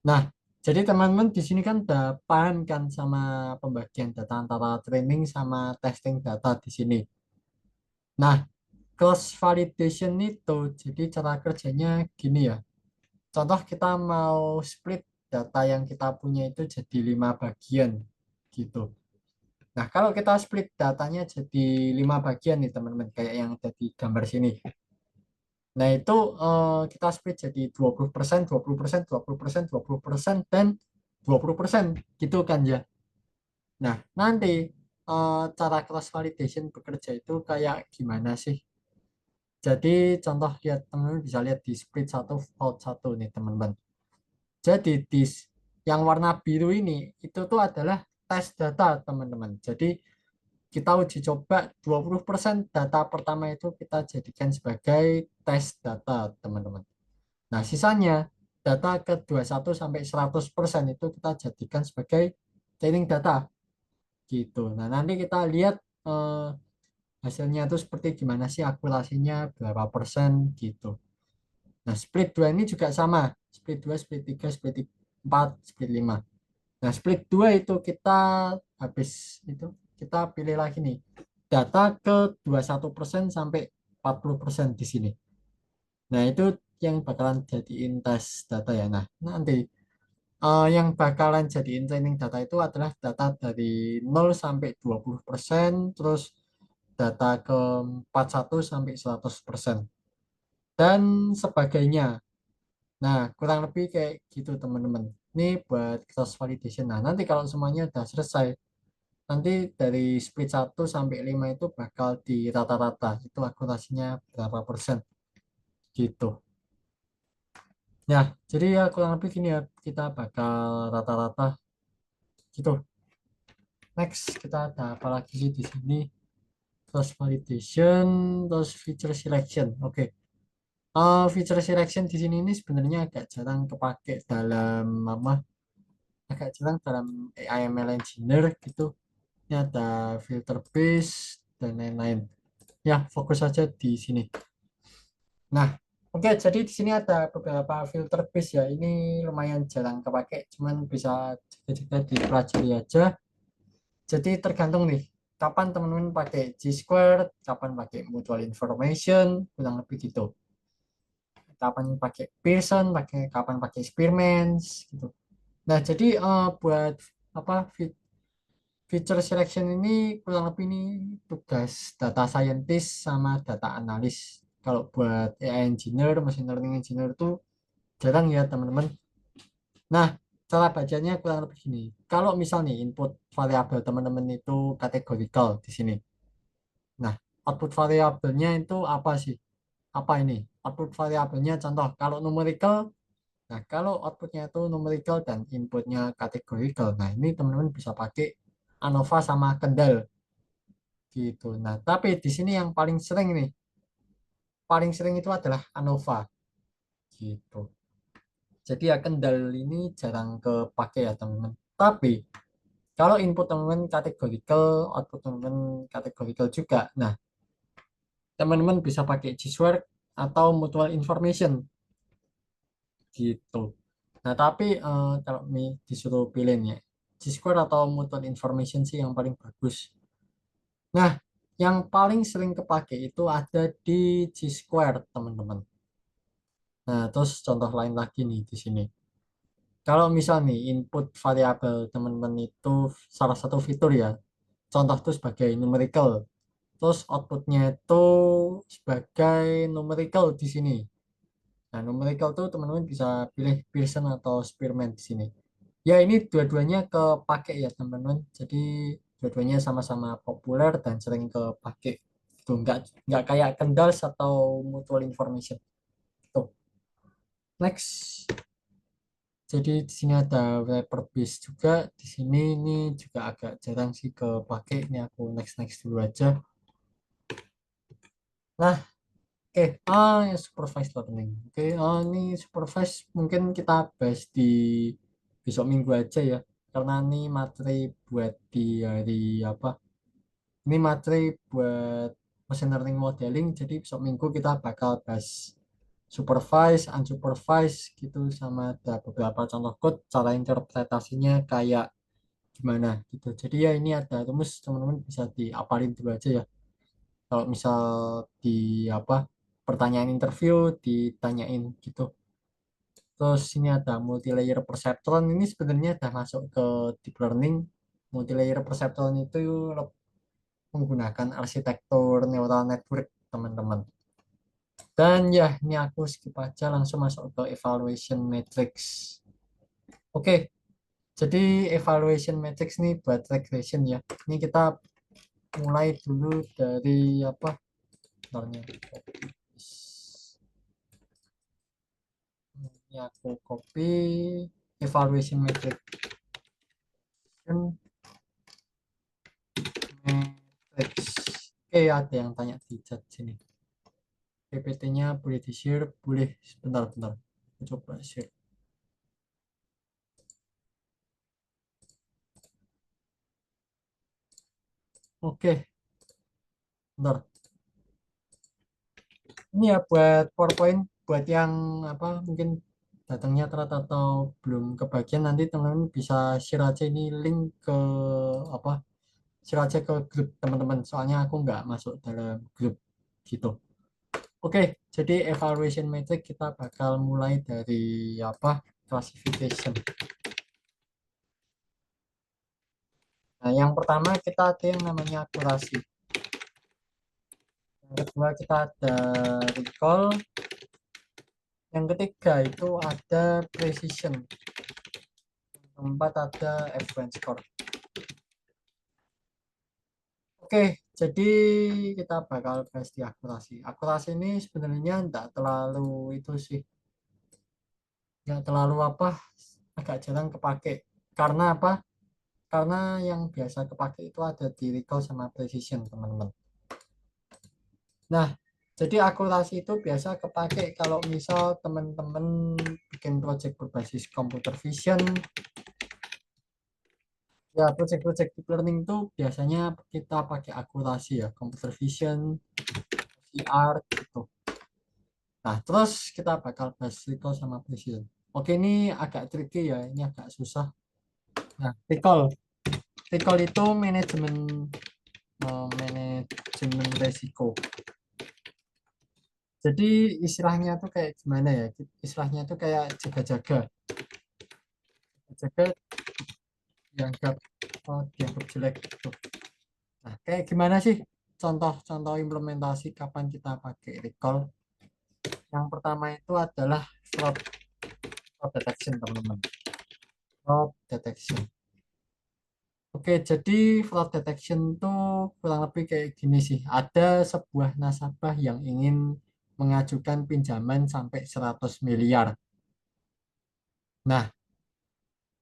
Nah, jadi teman-teman di sini kan udah paham kan sama pembagian data antara training sama testing data di sini. Nah, cross validation itu jadi cara kerjanya gini ya. Contoh kita mau split data yang kita punya itu jadi 5 bagian gitu. Nah, kalau kita split datanya jadi 5 bagian nih teman-teman, kayak yang ada di gambar sini. Nah, itu kita split jadi 20%, 20%, 20%, 20%, dan 20% gitu kan ya. Nah, nanti cara cross validation bekerja itu kayak gimana sih? Jadi contoh lihat, teman-teman bisa lihat di split satu volt satu nih teman-teman. Jadi di yang warna biru ini itu tuh adalah tes data teman-teman. Jadi kita uji coba 20% data pertama itu kita jadikan sebagai tes data teman-teman. Nah, sisanya data ke 21 sampai 100% itu kita jadikan sebagai training data gitu. Nah, nanti kita lihat eh, hasilnya itu seperti gimana sih, akurasinya berapa persen gitu. Nah, split 2 ini juga sama. Split 2, split 3, split 4, split 5. Nah, split 2 itu kita habis itu kita pilih lagi nih. Data ke 21% sampai 40% di sini. Nah, itu yang bakalan jadiin tes data ya. Nah, nanti yang bakalan jadiin training data itu adalah data dari 0 sampai 20%, terus data ke 41 sampai 100% dan sebagainya. Nah, kurang lebih kayak gitu teman-teman. Ini buat cross validation. Nah, nanti kalau semuanya udah selesai, nanti dari split 1 sampai 5 itu bakal di rata-rata. Itu akurasinya berapa persen gitu. Ya, jadi ya kurang lebih gini ya, kita bakal rata-rata gitu. Next, kita ada apa lagi sih di sini? Cross validation, terus feature selection. Oke. Feature selection di sini ini sebenarnya agak jarang kepake dalam apa? Agak jarang dalam AI ML engineer gitu. Ini ada filter base dan lain-lain. Ya, fokus saja di sini. Nah, oke, jadi di sini ada beberapa filter base ya. Ini lumayan jarang kepake, cuman bisa juga dipelajari aja. Jadi tergantung nih, kapan teman-teman pakai G-squared, kapan pakai mutual information, kurang lebih gitu. Kapan pakai Pearson, kapan pakai Spearman, gitu. Nah, jadi buat apa feature selection ini kurang lebih ini tugas data scientist sama data analis. Kalau buat AI engineer, machine learning engineer itu jarang ya teman-teman. Nah, cara bacanya kurang lebih gini. Kalau misal nih input variabel teman-teman itu kategorical di sini. Nah, output variabelnya itu apa sih? apa ini? Output variabelnya contoh kalau numerical. Nah, kalau outputnya itu numerical dan inputnya categorical. Nah, ini teman-teman bisa pakai ANOVA sama Kendall gitu. Nah, tapi di sini yang paling sering itu adalah ANOVA gitu. Jadi ya Kendall ini jarang kepake ya teman-teman. Tapi kalau input teman-teman categorical, output teman-teman categorical juga. Nah, teman-teman bisa pakai G-Square atau Mutual Information gitu. Nah, tapi kalau disuruh pilih nih, G-Square atau Mutual Information sih yang paling bagus. Nah, yang paling sering kepake itu ada di G-Square, teman-teman. Nah, terus contoh lain lagi nih di sini. Kalau misal nih input variabel teman-teman itu salah satu fitur ya, contoh itu sebagai numerical, terus outputnya itu sebagai numerical di sini. Nah, numerical tuh teman-teman bisa pilih Pearson atau Spearman di sini. Ya, ini dua-duanya kepake ya, teman-teman. Jadi, dua-duanya sama-sama populer dan sering kepake. Tuh, nggak kayak Kendall atau Mutual Information. Tuh, next. Jadi, di sini ada wrapper base juga. Di sini ini juga agak jarang sih kepake. Ini aku next-next dulu aja. Nah, oke, yang supervised learning. Oke, ini supervised mungkin kita bahas di besok minggu aja ya. Karena ini materi buat di hari apa? Ini materi buat machine learning modeling. Jadi besok minggu kita bakal bahas supervised, unsupervised gitu sama ada beberapa contoh code, cara interpretasinya kayak gimana gitu. Jadi ya ini ada rumus teman-teman bisa diapalin dulu aja ya. Kalau misal di apa pertanyaan interview ditanyain gitu. Terus ini ada multi-layer perceptron, ini sebenarnya udah masuk ke deep learning. Multi-layer perceptron itu menggunakan arsitektur neural network, teman-teman. Dan ya ini aku skip aja langsung masuk ke evaluation matrix. Oke, jadi evaluation matrix ini buat regression ya. Ini kita mulai dulu dari apa? Bentarnya. Ini aku copy evaluation matrix matrix. Oke, ada yang tanya di chat sini. PPT-nya boleh di-share, boleh sebentar-bentar. Aku coba share. Oke, bentar. Ini ya buat PowerPoint, buat yang apa mungkin datangnya telat atau belum kebagian nanti teman-teman bisa share aja ini link ke apa share aja ke grup teman-teman soalnya aku nggak masuk dalam grup gitu. Oke, jadi evaluation metric kita bakal mulai dari apa classification. Nah, yang pertama kita ada yang namanya akurasi. Yang kedua kita ada recall. Yang ketiga itu ada precision. Yang keempat ada advanced score. Oke, jadi kita bakal bahas di akurasi. Akurasi ini sebenarnya enggak terlalu itu sih, enggak terlalu apa, agak jarang kepake. Karena apa? Karena yang biasa kepake itu ada di recall sama precision, teman-teman. Nah, jadi akurasi itu biasa kepake kalau misal teman-teman bikin project berbasis computer vision. Ya, project-project deep learning itu biasanya kita pakai akurasi ya, computer vision, VR gitu. Nah, terus kita bakal bahas recall sama precision. Oke, ini agak tricky ya, ini agak susah. Nah, recall. Recall itu manajemen resiko. Jadi istilahnya tuh kayak gimana ya? Istilahnya tuh kayak jaga-jaga. Jaga dianggap dianggap jelek gitu. Nah, kayak gimana sih contoh-contoh implementasi kapan kita pakai recall? Yang pertama itu adalah fraud detection, teman-teman. Fraud detection. Oke, jadi fraud detection tuh kurang lebih kayak gini sih. Ada sebuah nasabah yang ingin mengajukan pinjaman sampai 100 miliar. Nah,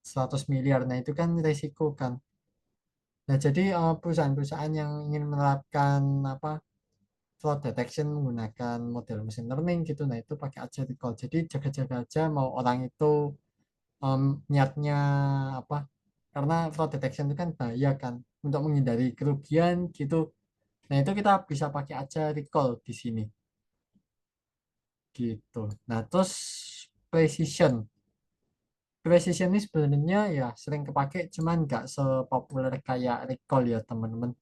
100 miliar. Nah, itu kan risiko kan. Nah, jadi perusahaan-perusahaan yang ingin menerapkan apa fraud detection menggunakan model machine learning gitu, nah itu pakai aja recall. Jadi jaga-jaga aja mau orang itu niatnya apa, karena fraud detection itu kan bahaya kan, untuk menghindari kerugian gitu. Nah, itu kita bisa pakai aja recall di sini gitu. Nah, terus precision. Precision ini sebenarnya ya sering kepake, cuman nggak sepopuler kayak recall ya teman-teman.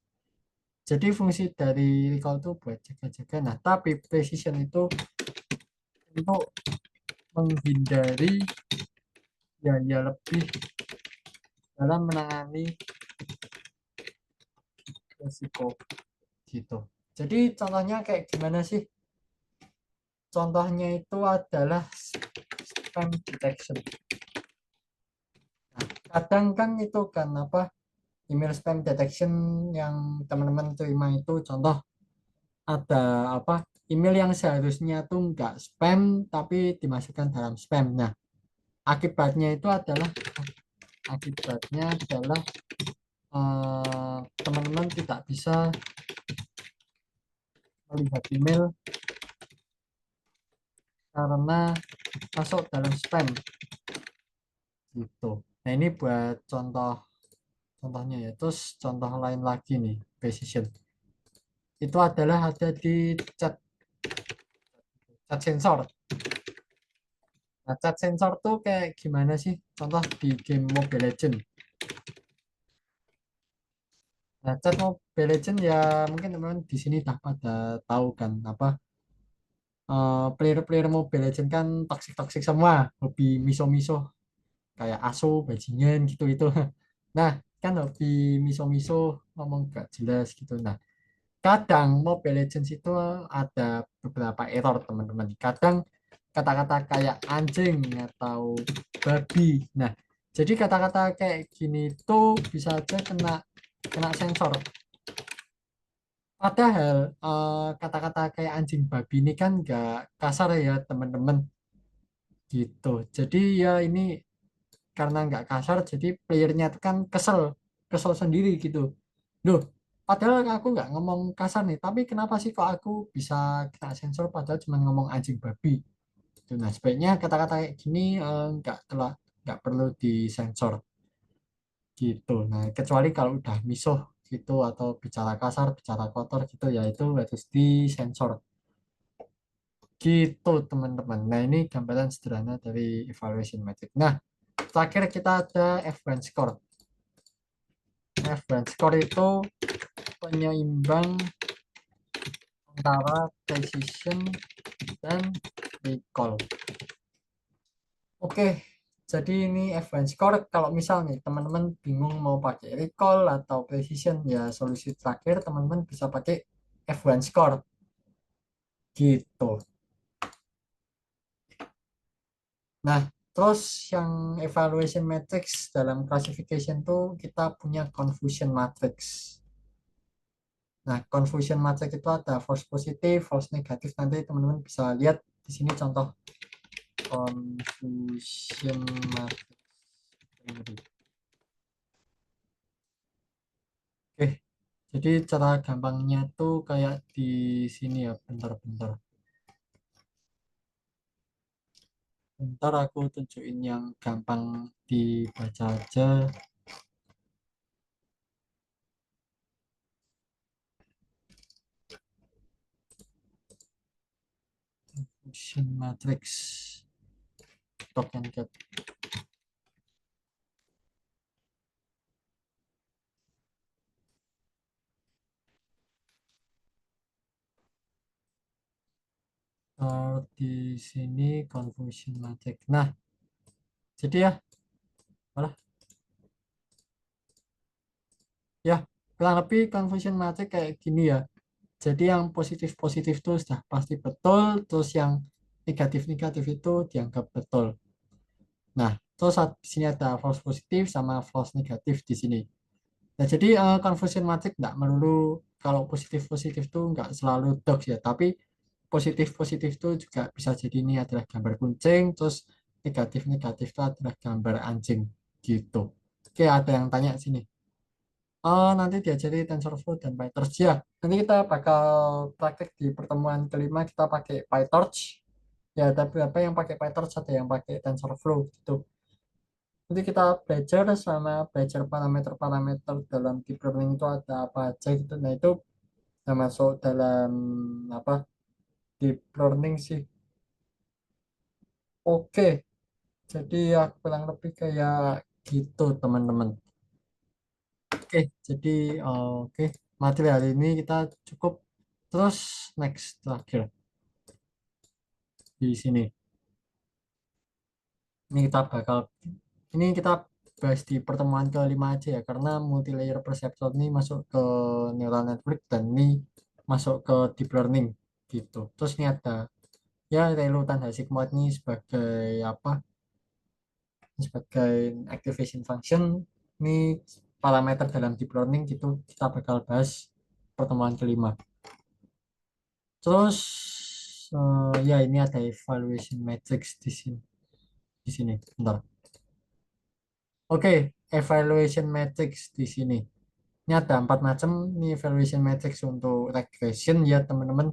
Jadi fungsi dari recall itu buat jaga-jaga. Nah, tapi precision itu untuk menghindari biaya lebih dalam menangani risiko gitu. Jadi contohnya kayak gimana sih? Contohnya itu adalah spam detection. Nah, kadang kan itu kan apa, email spam detection yang teman-teman terima itu contoh ada apa, email yang seharusnya tuh nggak spam tapi dimasukkan dalam spam. Nah, akibatnya itu adalah teman-teman tidak bisa melihat email karena masuk dalam spam gitu. Nah, ini buat contohnya ya. Terus contoh lain lagi nih, precision. Itu adalah ada di chat sensor. Nah, chat sensor tuh kayak gimana sih? Contoh di game Mobile Legends. Nah, chat Mobile Legends ya mungkin teman-teman di sini dah pada tahu kan apa, player-player Mobile Legends kan toksik-toksik semua, hobi miso-miso kayak asu, bajingan gitu itu. Nah, kan hobi miso-miso ngomong gak jelas gitu. Nah, kadang Mobile Legends itu ada beberapa error teman-teman. Kadang kata-kata kayak anjing atau babi. Nah, jadi kata-kata kayak gini tuh bisa aja kena kena sensor. Padahal kata-kata kayak anjing babi ini kan nggak kasar ya teman-teman gitu. Jadi ya ini karena nggak kasar, jadi playernya itu kan kesel kesel sendiri gitu. Loh, padahal aku nggak ngomong kasar nih, tapi kenapa sih kok aku bisa kena sensor padahal cuma ngomong anjing babi gitu. Nah, sebaiknya kata-kata kayak gini nggak perlu disensor gitu. Nah, kecuali kalau udah misuh gitu atau bicara kasar, bicara kotor gitu ya, itu harus disensor gitu teman-teman. Nah, ini gambaran sederhana dari evaluation metric. Nah, terakhir kita ada F1 score. F1 score itu penyeimbang antara precision dan recall. Oke, jadi ini F1 score. Kalau misal nih teman-teman bingung mau pakai recall atau precision, ya solusi terakhir teman-teman bisa pakai F1 score gitu. Nah, terus yang evaluation matrix dalam classification tuh kita punya confusion matrix. Nah, confusion matrix itu ada false positif, false negatif. Nanti teman-teman bisa lihat di sini contoh confusion matrix. Oke, jadi cara gampangnya tuh kayak di sini ya, bentar-bentar. Bentar aku tunjukin yang gampang dibaca aja. Confusion matrix. Token cat. Di sini confusion matrix. Nah, jadi ya, malah ya kurang lebih confusion matrix kayak gini ya. Jadi yang positif-positif itu sudah pasti betul, terus yang negatif-negatif itu dianggap betul. Nah, terus di sini ada false positif sama false negatif di sini. Nah, jadi confusion matrix nggak melulu kalau positif-positif itu nggak selalu dogs ya, tapi positif-positif itu juga bisa jadi ini adalah gambar kucing, terus negatif-negatif itu adalah gambar anjing gitu. Oke, ada yang tanya sini. Oh, nanti diajari TensorFlow dan PyTorch ya. Nanti kita bakal praktek di pertemuan kelima kita pakai PyTorch. Ya, ada beberapa yang pakai PyTorch, ada yang pakai TensorFlow gitu. Nanti kita belajar sama belajar parameter-parameter dalam deep learning itu ada apa aja gitu. Nah, itu termasuk dalam apa deep learning sih. Oke, jadi ya kurang lebih kayak gitu teman-teman. Oke, jadi oke materi hari ini kita cukup. Terus next terakhir di sini. Ini kita bahas di pertemuan kelima aja ya karena multi-layer perceptron ini masuk ke neural network dan ini masuk ke deep learning gitu. Terus ini ada ya relutan Hasik mode ini sebagai apa? Sebagai activation function ini parameter dalam deep learning gitu kita bakal bahas pertemuan kelima. Terus ya ini ada evaluation matrix di sini. Di sini, bentar. Oke, evaluation matrix di sini. Ini ada 4 macam. Ini evaluation matrix untuk regression ya teman-teman.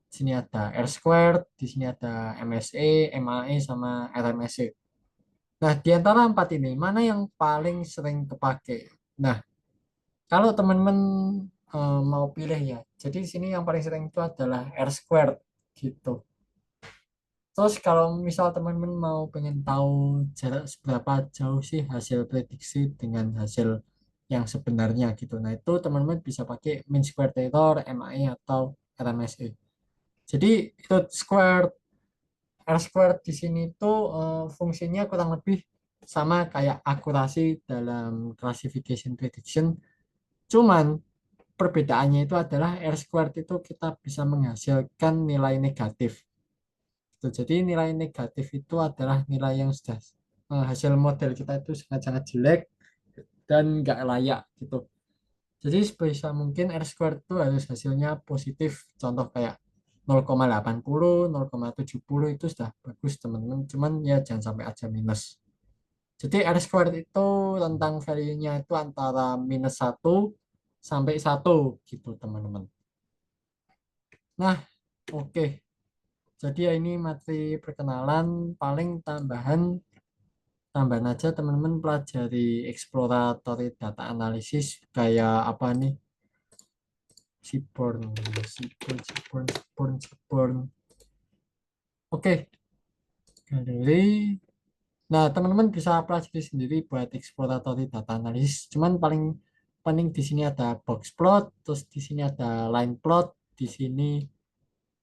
Di sini ada R squared, di sini ada MSE, MAE, sama RMSE. Nah, di antara 4 ini, mana yang paling sering kepake? Nah, kalau teman-teman mau pilih ya, jadi di sini yang paling sering itu adalah R squared gitu. Terus kalau misal teman-teman mau pengen tahu jarak seberapa jauh sih hasil prediksi dengan hasil yang sebenarnya gitu. Nah, itu teman-teman bisa pakai mean squared error, MAE atau RMSE. Jadi itu squared R squared di sini tuh fungsinya kurang lebih sama kayak akurasi dalam classification prediction. Cuman perbedaannya itu adalah R squared itu kita bisa menghasilkan nilai negatif. Gitu. Jadi nilai negatif itu adalah nilai yang sudah hasil model kita itu sangat-sangat jelek dan nggak layak gitu. Jadi sebisa mungkin R squared itu harus hasilnya positif. Contoh kayak 0,80, 0,70 itu sudah bagus teman-teman. Cuman ya jangan sampai aja minus. Jadi R squared itu tentang value-nya itu antara -1 sampai 1 gitu teman-teman. Nah, oke. Jadi ya ini materi perkenalan paling tambahan aja teman-teman pelajari exploratory data analysis kayak apa nih Seaborn, Seaborn, Seaborn, Seaborn, Seaborn. Oke, galeri. Nah, teman-teman bisa pelajari sendiri buat exploratory data analysis. Cuman paling penting di sini ada box plot, terus di sini ada line plot, di sini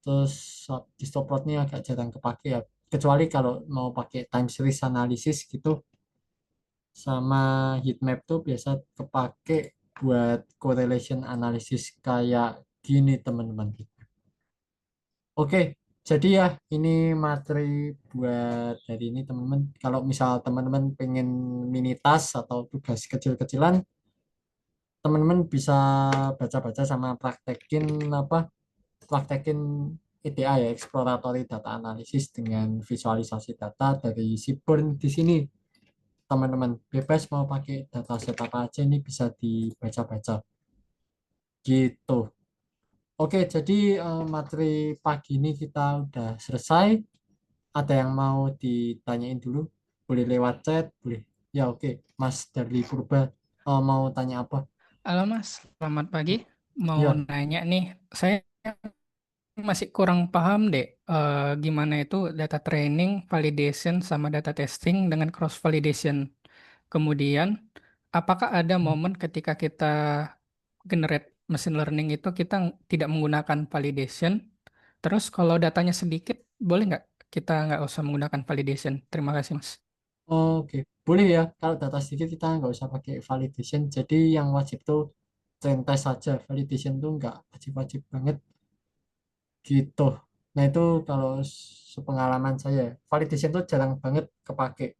terus di stop plotnya agak jarang kepake ya. Kecuali kalau mau pakai time series analysis gitu, sama heat map tuh biasa kepake buat correlation analysis kayak gini teman-teman. Oke, jadi ya ini materi buat hari ini teman-teman. Kalau misal teman-teman pengen mini task atau tugas kecil-kecilan, teman-teman bisa baca-baca sama praktekin EDA ya, exploratory data analysis dengan visualisasi data dari Seaborn di sini. Teman-teman bebas mau pakai dataset apa aja ini bisa dibaca-baca gitu. Oke, jadi materi pagi ini kita udah selesai. Ada yang mau ditanyain dulu? Boleh lewat chat, boleh. Ya oke, Mas dari Purba mau tanya apa? Halo Mas, selamat pagi. Mau Ya, nanya nih, saya masih kurang paham deh gimana itu data training, validation, sama data testing dengan cross validation. Kemudian, apakah ada momen ketika kita generate machine learning itu kita tidak menggunakan validation? Terus kalau datanya sedikit, boleh nggak kita nggak usah menggunakan validation? Terima kasih Mas. oke. Boleh ya, kalau data sedikit kita nggak usah pakai validation. Jadi yang wajib tuh train test saja. Validation tuh nggak wajib-wajib banget gitu. Nah itu kalau sepengalaman saya, validation tuh jarang banget kepake.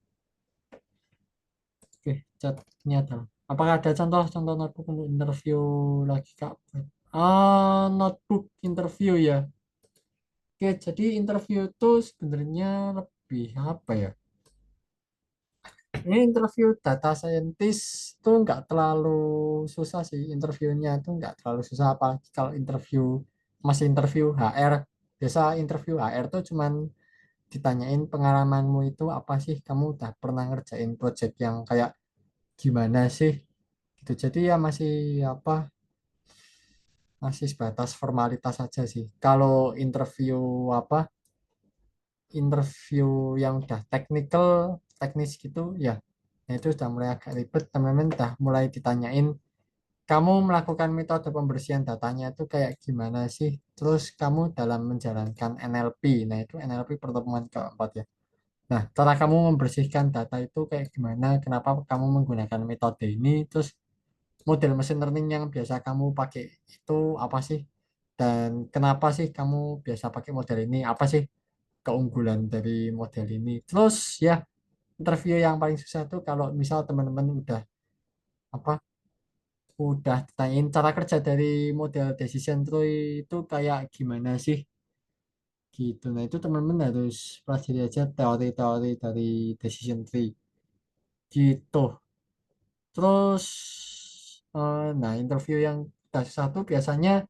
Oke, chatnya ada. Apakah ada contoh-contoh notebook untuk interview lagi Kak? Notebook interview ya. Oke, jadi interview itu sebenarnya lebih apa ya? Ini interview data scientist itu nggak terlalu susah sih. Interviewnya itu nggak terlalu susah. Apa kalau interview masih interview HR, biasa interview HR tuh cuman ditanyain pengalamanmu itu apa sih? Kamu udah pernah ngerjain project yang kayak gimana sih? Gitu. Jadi ya masih apa? Masih sebatas formalitas saja sih. Kalau interview apa? Interview yang udah technical, teknis gitu ya. Nah, itu sudah mulai agak ribet, teman-teman udah mulai ditanyain, kamu melakukan metode pembersihan datanya itu kayak gimana sih? Terus kamu dalam menjalankan NLP, nah itu NLP pertemuan keempat ya. Nah, cara kamu membersihkan data itu kayak gimana? Kenapa kamu menggunakan metode ini? Terus model machine learning yang biasa kamu pakai itu apa sih? Dan kenapa sih kamu biasa pakai model ini? Apa sih keunggulan dari model ini? Terus ya, interview yang paling susah tuh kalau misal teman-teman apa udah ditanyain cara kerja dari model decision tree itu kayak gimana sih gitu. Nah itu teman-teman harus pelajari aja teori-teori dari decision tree gitu. Terus nah interview yang udah susah tuh biasanya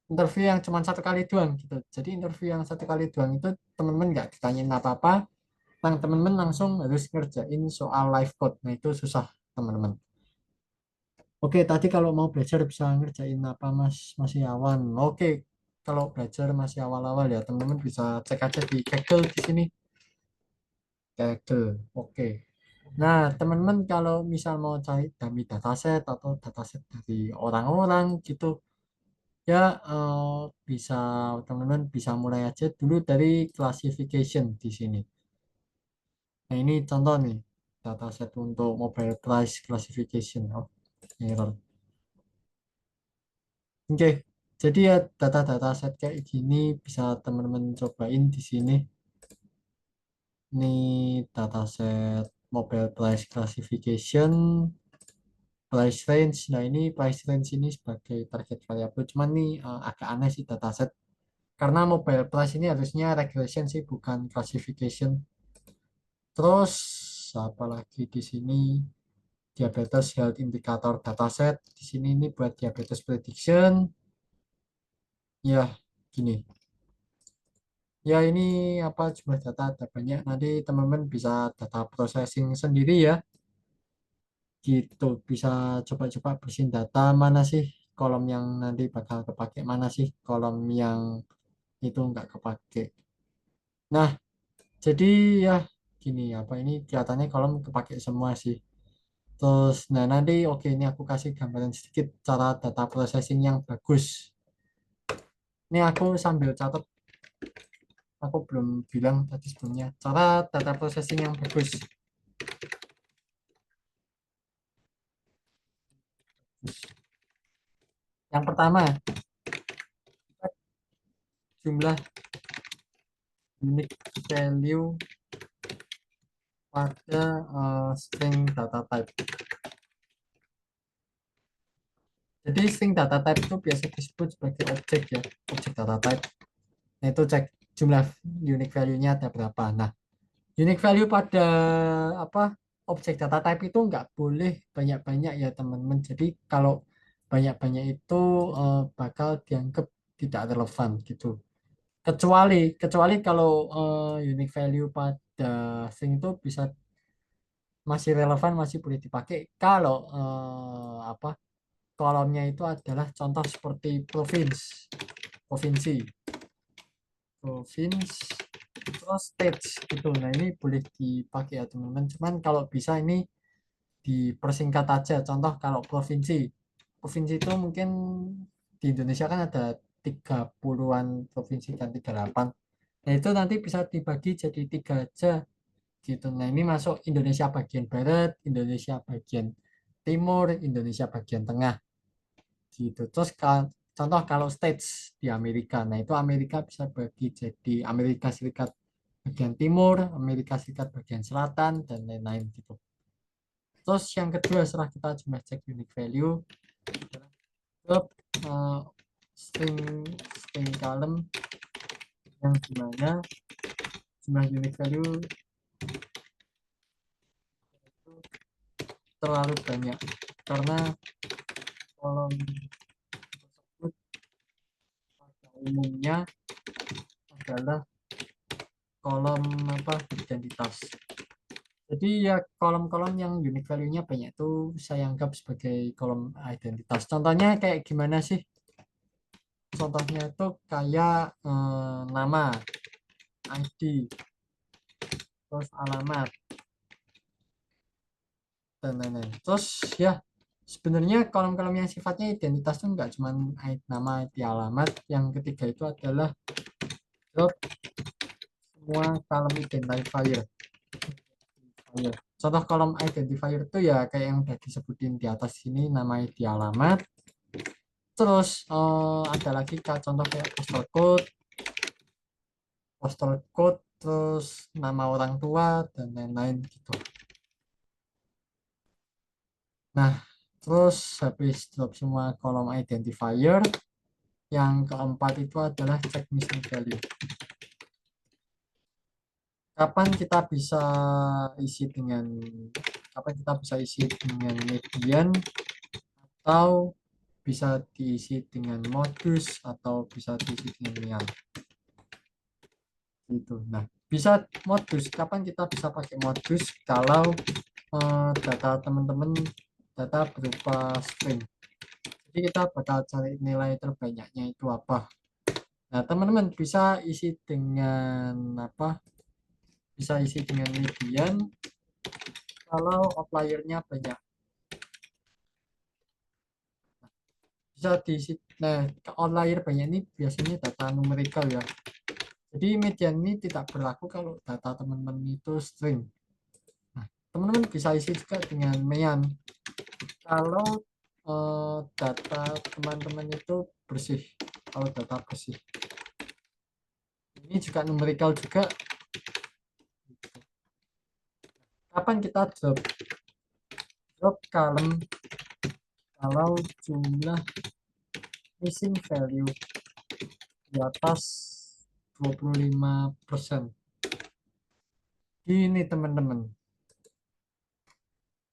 interview yang cuma satu kali doang gitu. Jadi interview yang satu kali doang itu teman-teman nggak ditanyain apa-apa, teman-teman langsung harus ngerjain soal live code. Nah itu susah teman-teman. Oke, tadi kalau mau belajar bisa ngerjain apa Mas? Masih awan. Oke, kalau belajar masih awal-awal ya teman-teman bisa cek aja di Kaggle di sini. Kaggle. Oke. Nah, teman-teman kalau misal mau cari dummy dataset atau dataset dari orang-orang gitu, ya bisa teman-teman bisa mulai aja dulu dari classification di sini. Nah, ini contoh nih dataset untuk mobile price classification. Oh, error. Oke, jadi ya data-data set kayak gini bisa teman-teman cobain di sini. Ini dataset mobile price classification, price range. Nah ini price range ini sebagai target variable. Cuman nih agak aneh sih dataset. Karena mobile price ini harusnya regression sih, bukan classification. Terus apa lagi di sini? Diabetes health indicator dataset. Di sini ini buat diabetes prediction. Ya, gini. Ya ini apa jumlah data ada banyak, nanti teman-teman bisa data processing sendiri ya gitu, bisa coba-coba bersihin data mana sih kolom yang nanti bakal kepake, mana sih kolom yang itu nggak kepake. Nah jadi ya gini, apa ini kelihatannya kolom kepake semua sih. Terus nah nanti oke, ini aku kasih gambaran sedikit cara data processing yang bagus. Ini aku sambil catat, aku belum bilang tadi sebelumnya cara data processing yang bagus. Yang pertama, jumlah unique value pada string data type. Jadi string data type itu biasa disebut sebagai objek ya, objek data type. Nah itu cek jumlah unique value-nya ada berapa. Nah, unique value pada apa objek data type itu nggak boleh banyak-banyak ya teman-teman. Jadi kalau banyak-banyak itu bakal dianggap tidak relevan gitu. Kecuali kalau unique value pada string itu bisa masih relevan, masih boleh dipakai kalau apa kolomnya itu adalah contoh seperti provinsi, provinsi, terus stage gitu. Nah ini boleh dipakai ya teman-teman. Cuman kalau bisa ini dipersingkat aja. Contoh kalau provinsi, provinsi itu mungkin di Indonesia kan ada 30-an provinsi dan 38. Nah itu nanti bisa dibagi jadi tiga aja gitu. Nah ini masuk Indonesia bagian barat, Indonesia bagian timur, Indonesia bagian tengah gitu. Terus contoh kalau states di Amerika, nah itu Amerika bisa bagi jadi Amerika Serikat bagian timur, Amerika Serikat bagian selatan, dan lain-lain gitu. Terus yang kedua setelah kita cuma cek unique value ke uh, string string column yang dimana jumlah unique value itu terlalu banyak karena kolom tersebut pada umumnya adalah kolom apa identitas. Jadi ya kolom-kolom yang unique value-nya banyak itu saya anggap sebagai kolom identitas. Contohnya kayak gimana sih? Contohnya itu kayak nama, ID, terus alamat, dan lain-lain. Terus ya sebenarnya kolom-kolom yang sifatnya identitas itu nggak cuma nama, ID, alamat. Yang ketiga itu adalah drop semua kolom identifier. Contoh kolom identifier itu ya kayak yang udah disebutin di atas sini, nama, ID, alamat. Terus ada lagi contoh kayak postal code, terus nama orang tua dan lain-lain gitu. Nah, terus habis drop semua kolom identifier, yang keempat itu adalah check missing value. Kapan kita bisa isi dengan kapan kita bisa isi dengan median atau bisa diisi dengan modus atau bisa diisi dengan lian gitu. Nah, bisa modus. Kapan kita bisa pakai modus kalau data teman-teman data berupa string. Jadi kita bakal cari nilai terbanyaknya itu apa. Nah, teman-teman bisa isi dengan apa? Bisa isi dengan median kalau outliernya banyak. Bisa diisi. Nah, outlier banyak ini biasanya data numerical ya. Jadi median ini tidak berlaku kalau data teman-teman itu string. Nah, teman-teman bisa isi juga dengan mean. Kalau data teman-teman itu bersih, kalau data bersih. Ini juga numerical juga. Kapan kita drop column kalau jumlah missing value di atas 25%. Ini teman-teman.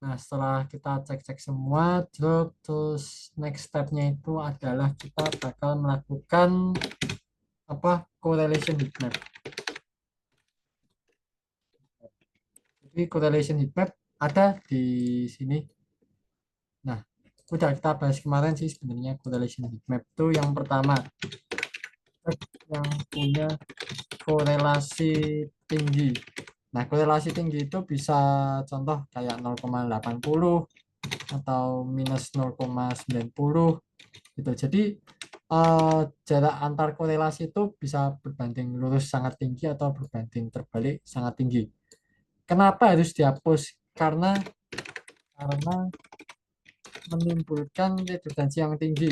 Nah, setelah kita cek-cek semua, drop, terus next step-nya itu adalah kita bakal melakukan apa correlation heatmap. Jadi correlation heatmap ada di sini. Nah, udah kita bahas kemarin sih sebenarnya correlation heatmap itu yang pertama yang punya korelasi tinggi. Nah, korelasi tinggi itu bisa contoh kayak 0,80 atau minus 0,90 gitu. Jadi jarak antar korelasi itu bisa berbanding lurus sangat tinggi atau berbanding terbalik sangat tinggi. Kenapa harus dihapus? Karena menimbulkan redundansi yang tinggi.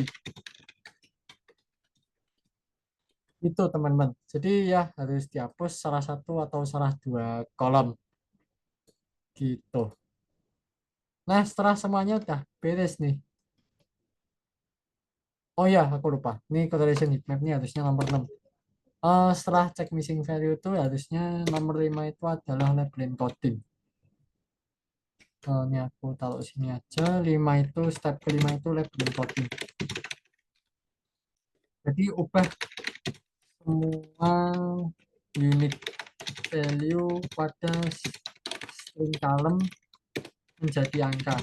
Itu teman-teman. Jadi ya harus dihapus salah satu atau salah dua kolom gitu. Nah, setelah semuanya udah beres nih. Oh ya, aku lupa. Ini correlation heatmap ini harusnya nomor 6. Setelah cek missing value itu harusnya nomor 5 itu adalah label encoding. Ini aku taruh sini aja. 5 itu step kelima itu label encoding. Jadi ubah semua unit value pada string column menjadi angka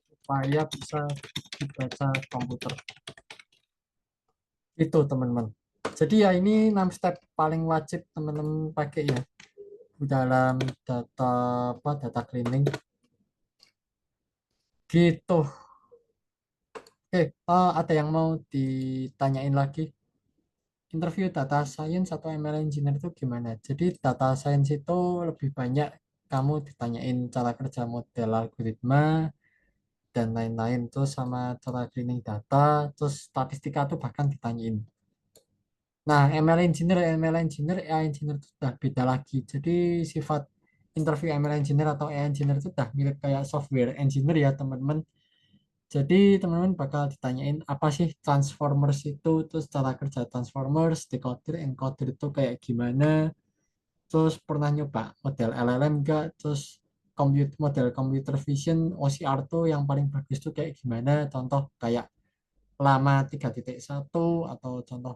supaya bisa dibaca komputer. Itu teman-teman. Jadi ya ini 6 step paling wajib teman-teman pakai ya di dalam data data cleaning gitu. Oke, ada yang mau ditanyain lagi? Interview data science atau ML engineer itu gimana? Jadi data science itu lebih banyak kamu ditanyain cara kerja model algoritma dan lain-lain, terus sama cara cleaning data, terus statistika tuh bahkan ditanyain. Nah, ML engineer, AI engineer itu sudah beda lagi. Jadi sifat interview ML engineer atau AI engineer itu sudah mirip kayak software engineer ya teman-teman. Jadi teman-teman bakal ditanyain apa sih Transformers itu, terus cara kerja Transformers, decoder, encoder itu kayak gimana, terus pernah nyoba model LLM enggak, terus model computer vision OCR tuh yang paling bagus tuh kayak gimana, contoh kayak Lama 3.1 atau contoh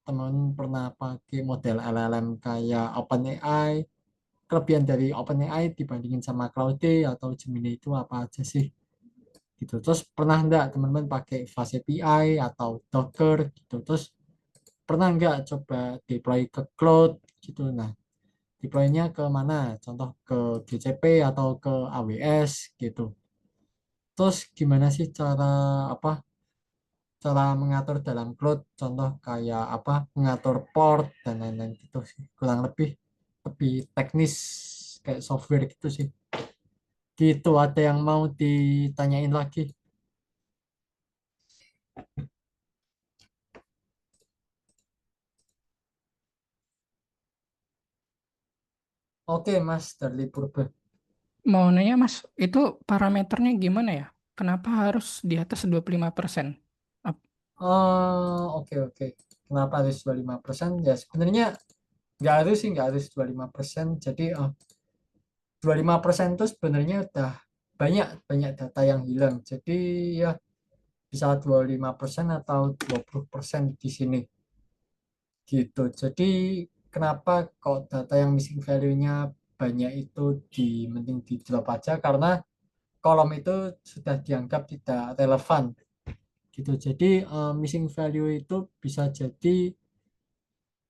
teman pernah pakai model LLM kayak OpenAI, kelebihan dari OpenAI dibandingin sama Claude atau Gemini itu apa aja sih gitu. Terus pernah enggak teman-teman pakai Fast API atau Docker gitu. Terus pernah enggak coba deploy ke cloud gitu. Nah, deploy-nya ke mana? Contoh ke GCP atau ke AWS gitu. Terus gimana sih apa cara mengatur dalam cloud? Contoh kayak apa? Mengatur port dan lain-lain gitu sih. Kurang lebih lebih teknis kayak software gitu sih. Gitu ada yang mau ditanyain lagi? Oke, Mas Darli Purba. Mau nanya Mas, itu parameternya gimana ya? Kenapa harus di atas 25%? Ap- Oh, oke oke. Kenapa harus 25%? Ya sebenarnya nggak harus sih, nggak harus 25%. Jadi 25% itu sebenarnya udah banyak banyak data yang hilang. Jadi ya bisa 25% atau 20% di sini gitu. Jadi kenapa kok data yang missing value-nya banyak itu mending di drop aja karena kolom itu sudah dianggap tidak relevan gitu. Jadi missing value itu bisa jadi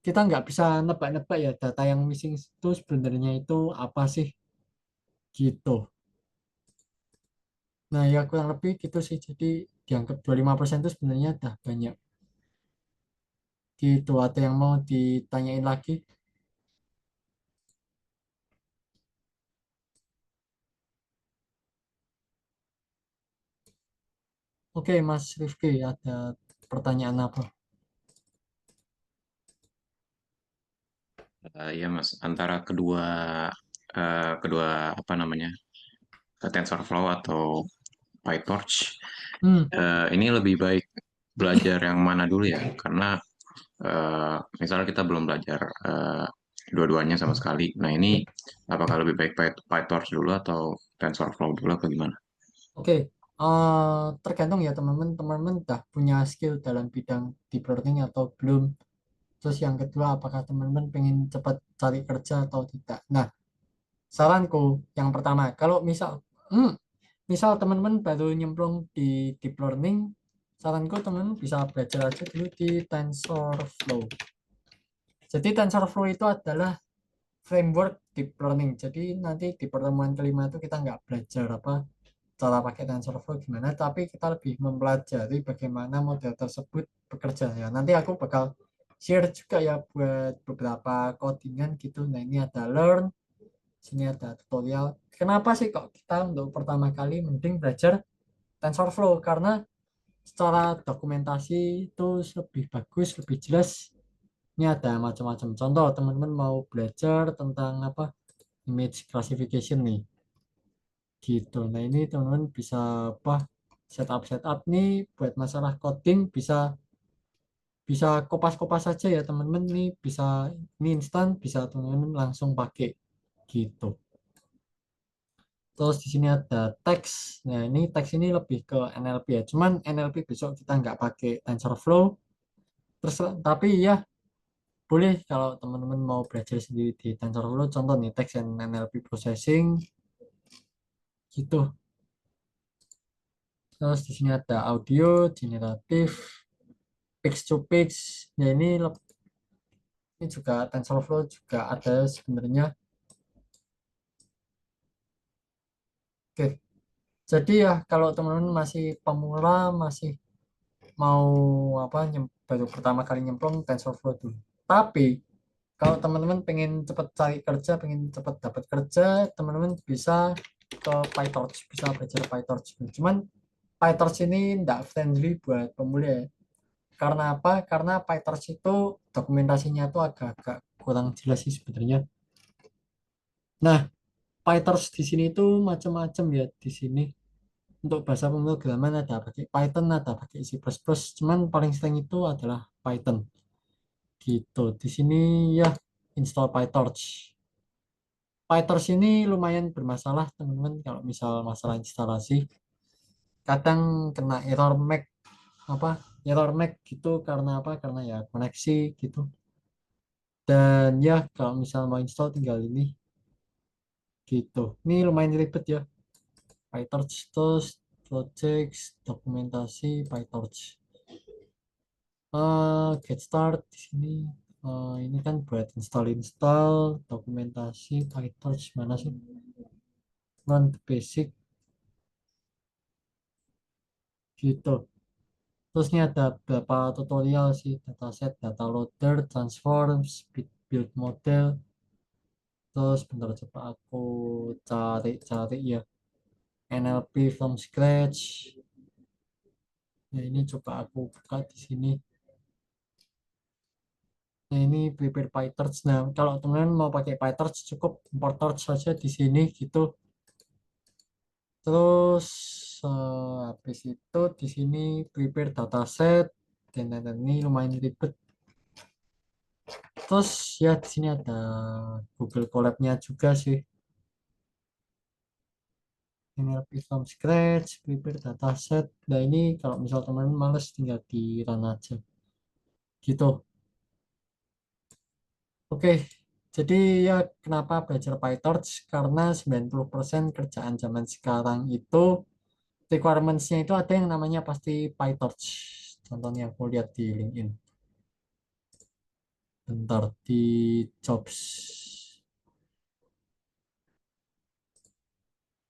kita nggak bisa nebak-nebak ya data yang missing itu sebenarnya itu apa sih gitu. Nah ya kurang lebih gitu sih. Jadi dianggap 25% itu sebenarnya udah banyak gitu. Ada yang mau ditanyain lagi? Oke Mas Rifki ada pertanyaan apa? Ya Mas, antara kedua kedua apa namanya TensorFlow atau PyTorch, Hmm, ini lebih baik belajar yang mana dulu ya? Karena misalnya kita belum belajar dua-duanya sama sekali. Nah ini apakah lebih baik PyTorch dulu atau TensorFlow dulu atau gimana? oke. Tergantung ya teman-teman. Teman-teman udah punya skill dalam bidang deep learning atau belum. Terus yang kedua, apakah teman-teman pengen cepat cari kerja atau tidak? Nah, saranku yang pertama, kalau misal teman-teman baru nyemplung di deep learning, saranku teman-teman bisa belajar aja dulu di TensorFlow. Jadi TensorFlow itu adalah framework deep learning. Jadi nanti di pertemuan kelima itu kita nggak belajar apa cara pakai TensorFlow gimana, tapi kita lebih mempelajari bagaimana model tersebut bekerja ya. Nanti aku bakal share juga ya buat beberapa codingan gitu. Nah ini ada learn, sini ada tutorial. Kenapa sih kok kita untuk pertama kali mending belajar TensorFlow? Karena secara dokumentasi itu lebih bagus, lebih jelas. Ini ada macam-macam contoh. Teman-teman mau belajar tentang apa? Image classification nih gitu. Nah ini teman-teman bisa apa setup nih buat masalah coding bisa bisa kopas-kopas saja ya teman-teman nih bisa ini instan bisa teman-teman langsung pakai gitu. Terus di sini ada teks. Nah ini teks ini lebih ke NLP ya. Cuman NLP besok kita nggak pakai TensorFlow. Terus tapi ya boleh kalau teman-teman mau belajar sendiri di TensorFlow. Contoh nih teks and NLP processing gitu. Terus di sini ada audio, generatif, pix to pix. Ya ini juga TensorFlow juga ada sebenarnya. Oke, jadi ya kalau teman-teman masih pemula, masih mau apa baru pertama kali nyemplung TensorFlow dulu. Tapi kalau teman-teman pengen cepat cari kerja, pengen cepat dapat kerja, teman-teman bisa ke PyTorch, bisa belajar PyTorch. Cuman PyTorch ini tidak friendly buat pemula ya. Karena apa? Karena PyTorch itu dokumentasinya tuh agak-agak kurang jelas sih sebenarnya. Nah, PyTorch di sini itu macam-macam ya di sini. Untuk bahasa pemrograman ada pakai Python, ada pakai C++, cuman paling sering itu adalah Python. Gitu. Di sini ya install PyTorch. PyTorch ini lumayan bermasalah teman-teman kalau misal masalah instalasi. Kadang kena error Mac gitu karena apa? Karena ya koneksi gitu. Dan ya kalau misal mau install tinggal ini gitu. Ini lumayan ribet ya. PyTorch terus projects dokumentasi PyTorch. Get start di sini. Ini kan buat install dokumentasi PyTorch mana sih? Run the basic gitu. Terus ini ada beberapa tutorial sih, dataset, data loader, transform, speed build model. Terus bentar coba aku cari-cari ya. NLP from scratch. Nah, ini coba aku buka di sini. Nah, ini prepare PyTorch. Nah, kalau teman-teman mau pakai PyTorch cukup import torch saja di sini gitu. Terus habis itu di sini prepare dataset dan ini lumayan ribet. Terus ya di sini ada Google Colab-nya juga sih. NLP from scratch, prepare dataset. Nah ini kalau misal teman males tinggal di run aja. Gitu. Oke. Jadi ya kenapa belajar PyTorch? Karena 90% kerjaan zaman sekarang itu requirements-nya itu ada yang namanya pasti PyTorch. Contohnya aku lihat di LinkedIn. Bentar di jobs.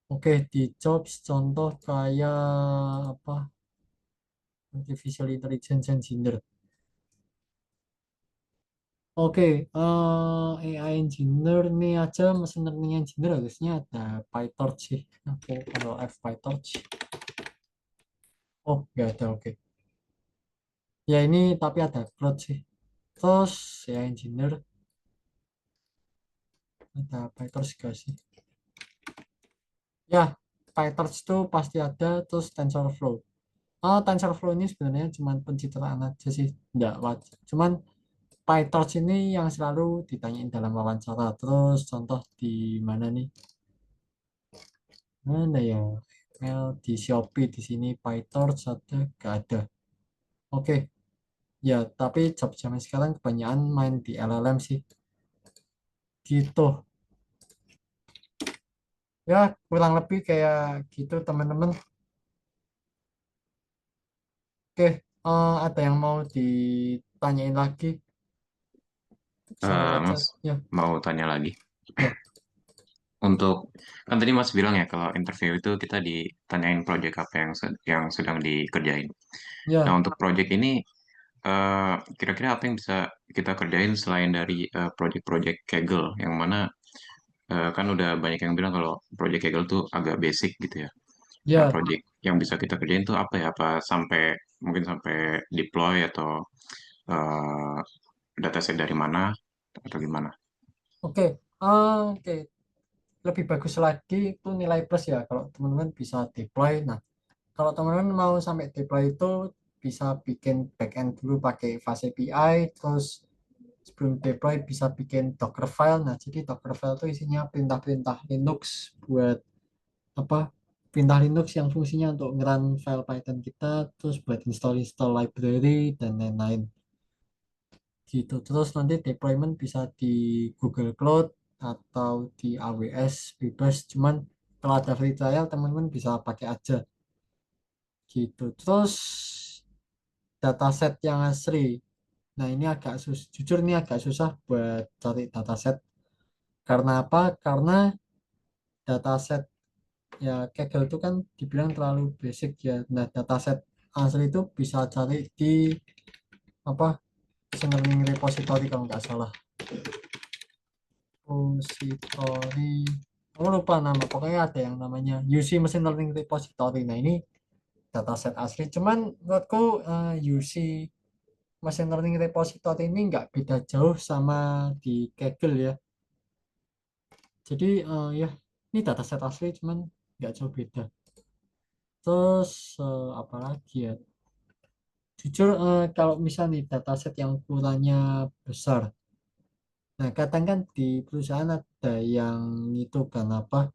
Oke, di jobs contoh kayak apa? Artificial Intelligence Engineer. Oke, AI Engineer nih aja, Machine Learning Engineer harusnya ada PyTorch sih. Aku kalau F PyTorch. Oh, nggak ada, oke. Ya ini tapi ada Cloud sih. Terus AI Engineer ada PyTorch gak sih? Ya, PyTorch itu pasti ada, terus TensorFlow. TensorFlow ini sebenarnya cuma pencitraan aja sih, nggak wajib. Cuman PyTorch ini yang selalu ditanyain dalam wawancara. Terus contoh di mana nih? Mana ya? Di Shopee di sini PyTorch ada, nggak ada. Oke, ya tapi job zaman sekarang kebanyakan main di LLM sih. Gitu. Ya kurang lebih kayak gitu teman-teman. Oke, ada yang mau ditanyain lagi sambil aja? Mas Ya, mau tanya lagi. ya, Untuk kan tadi Mas bilang ya kalau interview itu kita ditanyain project apa yang sedang dikerjain. Nah, ya. untuk project ini kira-kira apa yang bisa kita kerjain selain dari project-project Kaggle yang mana kan udah banyak yang bilang kalau project Kaggle tuh agak basic gitu ya. Nah, Ya, project yang bisa kita kerjain tuh apa ya? Apa sampai mungkin sampai deploy atau eh, dataset dari mana atau gimana? oke. Oke. Lebih bagus lagi itu nilai plus ya kalau teman-teman bisa deploy. Nah, kalau teman-teman mau sampai deploy itu bisa bikin backend dulu pakai Fast API, terus sebelum deploy bisa bikin Dockerfile. Nah, jadi Dockerfile itu isinya perintah-perintah Linux buat apa? Perintah Linux yang fungsinya untuk ngerun file Python kita, terus buat install-install library dan lain-lain. Gitu. Terus nanti deployment bisa di Google Cloud atau di AWS bebas. Cuman kalau ada free trial teman-teman bisa pakai aja gitu. Terus dataset yang asli. Nah ini jujur ini agak susah buat cari dataset. Karena apa? Karena dataset ya Kaggle itu kan dibilang terlalu basic ya. Nah dataset asli itu bisa cari di apa? Machine Learning Repository kalau nggak salah. Repository. Aku lupa nama. Pokoknya ada yang namanya UC Machine Learning Repository. Nah ini dataset asli. Cuman menurutku UC Machine Learning Repository ini nggak beda jauh sama di Kaggle ya. Jadi ya ini dataset asli cuman nggak jauh beda. Terus apa lagi ya? Jujur kalau misalnya nih dataset yang ukurannya besar, nah kadang kan di perusahaan ada yang itu kan apa?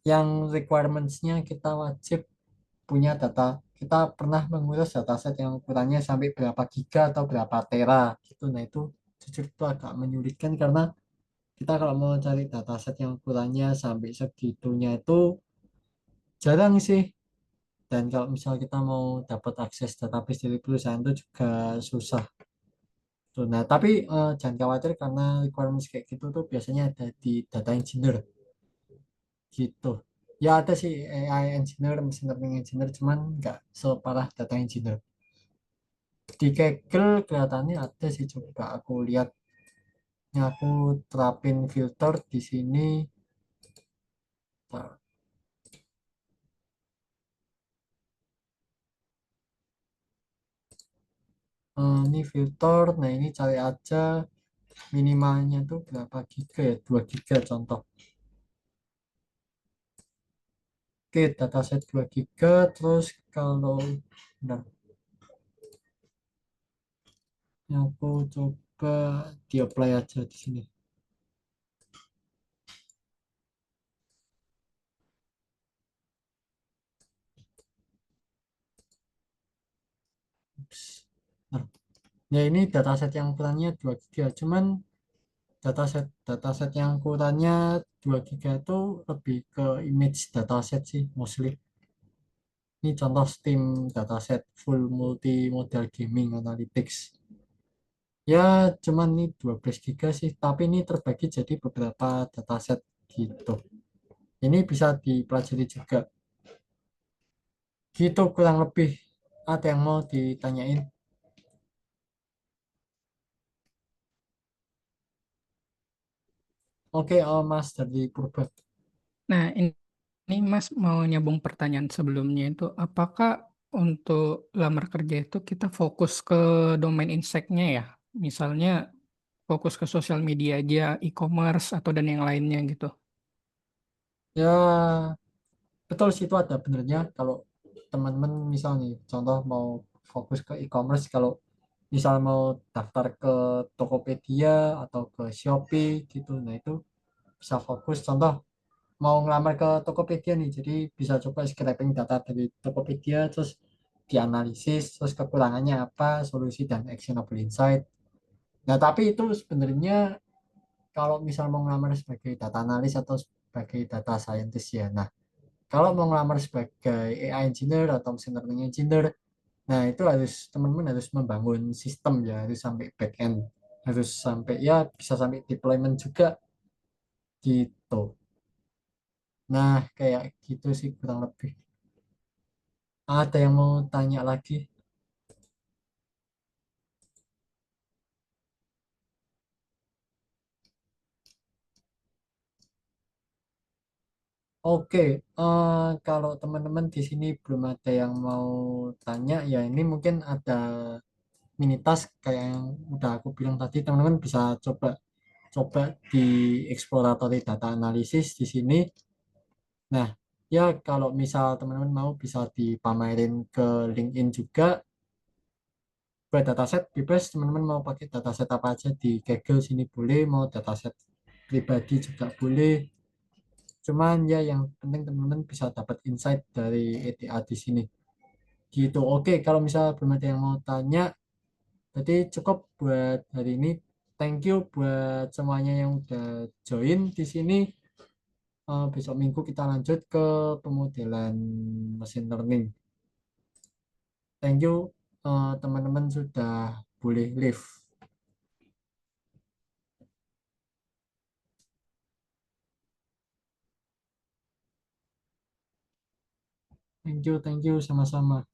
Yang requirements-nya kita wajib punya data. Kita pernah mengurus dataset yang ukurannya sampai berapa giga atau berapa tera gitu. Nah itu jujur itu agak menyulitkan karena kita kalau mau cari dataset yang ukurannya sampai segitunya itu jarang sih. Dan kalau misal kita mau dapat akses database dari perusahaan itu juga susah. Tuh, nah, tapi jangan khawatir karena requirements kayak gitu tuh biasanya ada di data engineer gitu. Ya ada sih AI engineer, machine learning engineer, cuman nggak separah data engineer. Di Kaggle kelihatannya ada sih, coba aku lihat. Ini aku terapin filter di sini. Nah, ini filter, nah ini cari aja minimalnya tuh berapa giga ya, 2 giga contoh. Oke, dataset 2 giga, terus kalau bentar, ini aku coba di apply aja di sini. Ups. Nah, ya ini dataset yang ukurannya 2 giga, cuman dataset yang ukurannya 2 giga itu lebih ke image dataset sih mostly. Ini contoh Steam dataset full multi-modal gaming analytics. Ya, cuman ini 12 giga sih, tapi ini terbagi jadi beberapa dataset gitu. Ini bisa dipelajari juga. Gitu kurang lebih. Ada yang mau ditanyain? Oke, Mas dari Purba. Nah, ini Mas mau nyambung pertanyaan sebelumnya itu, apakah untuk lamar kerja itu kita fokus ke domain insight-nya ya? Misalnya fokus ke sosial media aja, e-commerce, atau dan yang lainnya gitu. Ya, betul sih itu ada benernya. Kalau teman-teman misal nih, contoh mau fokus ke e-commerce, kalau misal mau daftar ke Tokopedia atau ke Shopee gitu, nah itu bisa fokus. Contoh mau ngelamar ke Tokopedia nih, jadi bisa coba scraping data dari Tokopedia, terus dianalisis, terus kekurangannya apa, solusi dan actionable insight. Nah, tapi itu sebenarnya kalau misal mau ngelamar sebagai data analis atau sebagai data scientist ya. Nah, kalau mau ngelamar sebagai AI engineer atau machine learning engineer, nah itu harus teman-teman harus membangun sistem ya, harus sampai back end, harus sampai ya bisa sampai deployment juga gitu. Nah, kayak gitu sih kurang lebih. Ada yang mau tanya lagi? Oke, kalau teman-teman di sini belum ada yang mau tanya, ya ini mungkin ada mini task kayak yang udah aku bilang tadi, teman-teman bisa coba coba di exploratory data analysis di sini. Nah, ya kalau misal teman-teman mau bisa dipamerin ke LinkedIn juga buat dataset bebas, teman-teman mau pakai dataset apa aja di Kaggle sini boleh, mau dataset pribadi juga boleh. Cuman ya yang penting teman-teman bisa dapat insight dari ETA di sini. Gitu. Oke, kalau misal belum ada yang mau tanya, berarti cukup buat hari ini. Thank you buat semuanya yang udah join di sini. Besok minggu kita lanjut ke pemodelan machine learning. Thank you teman-teman sudah boleh live. Thank you, sama-sama.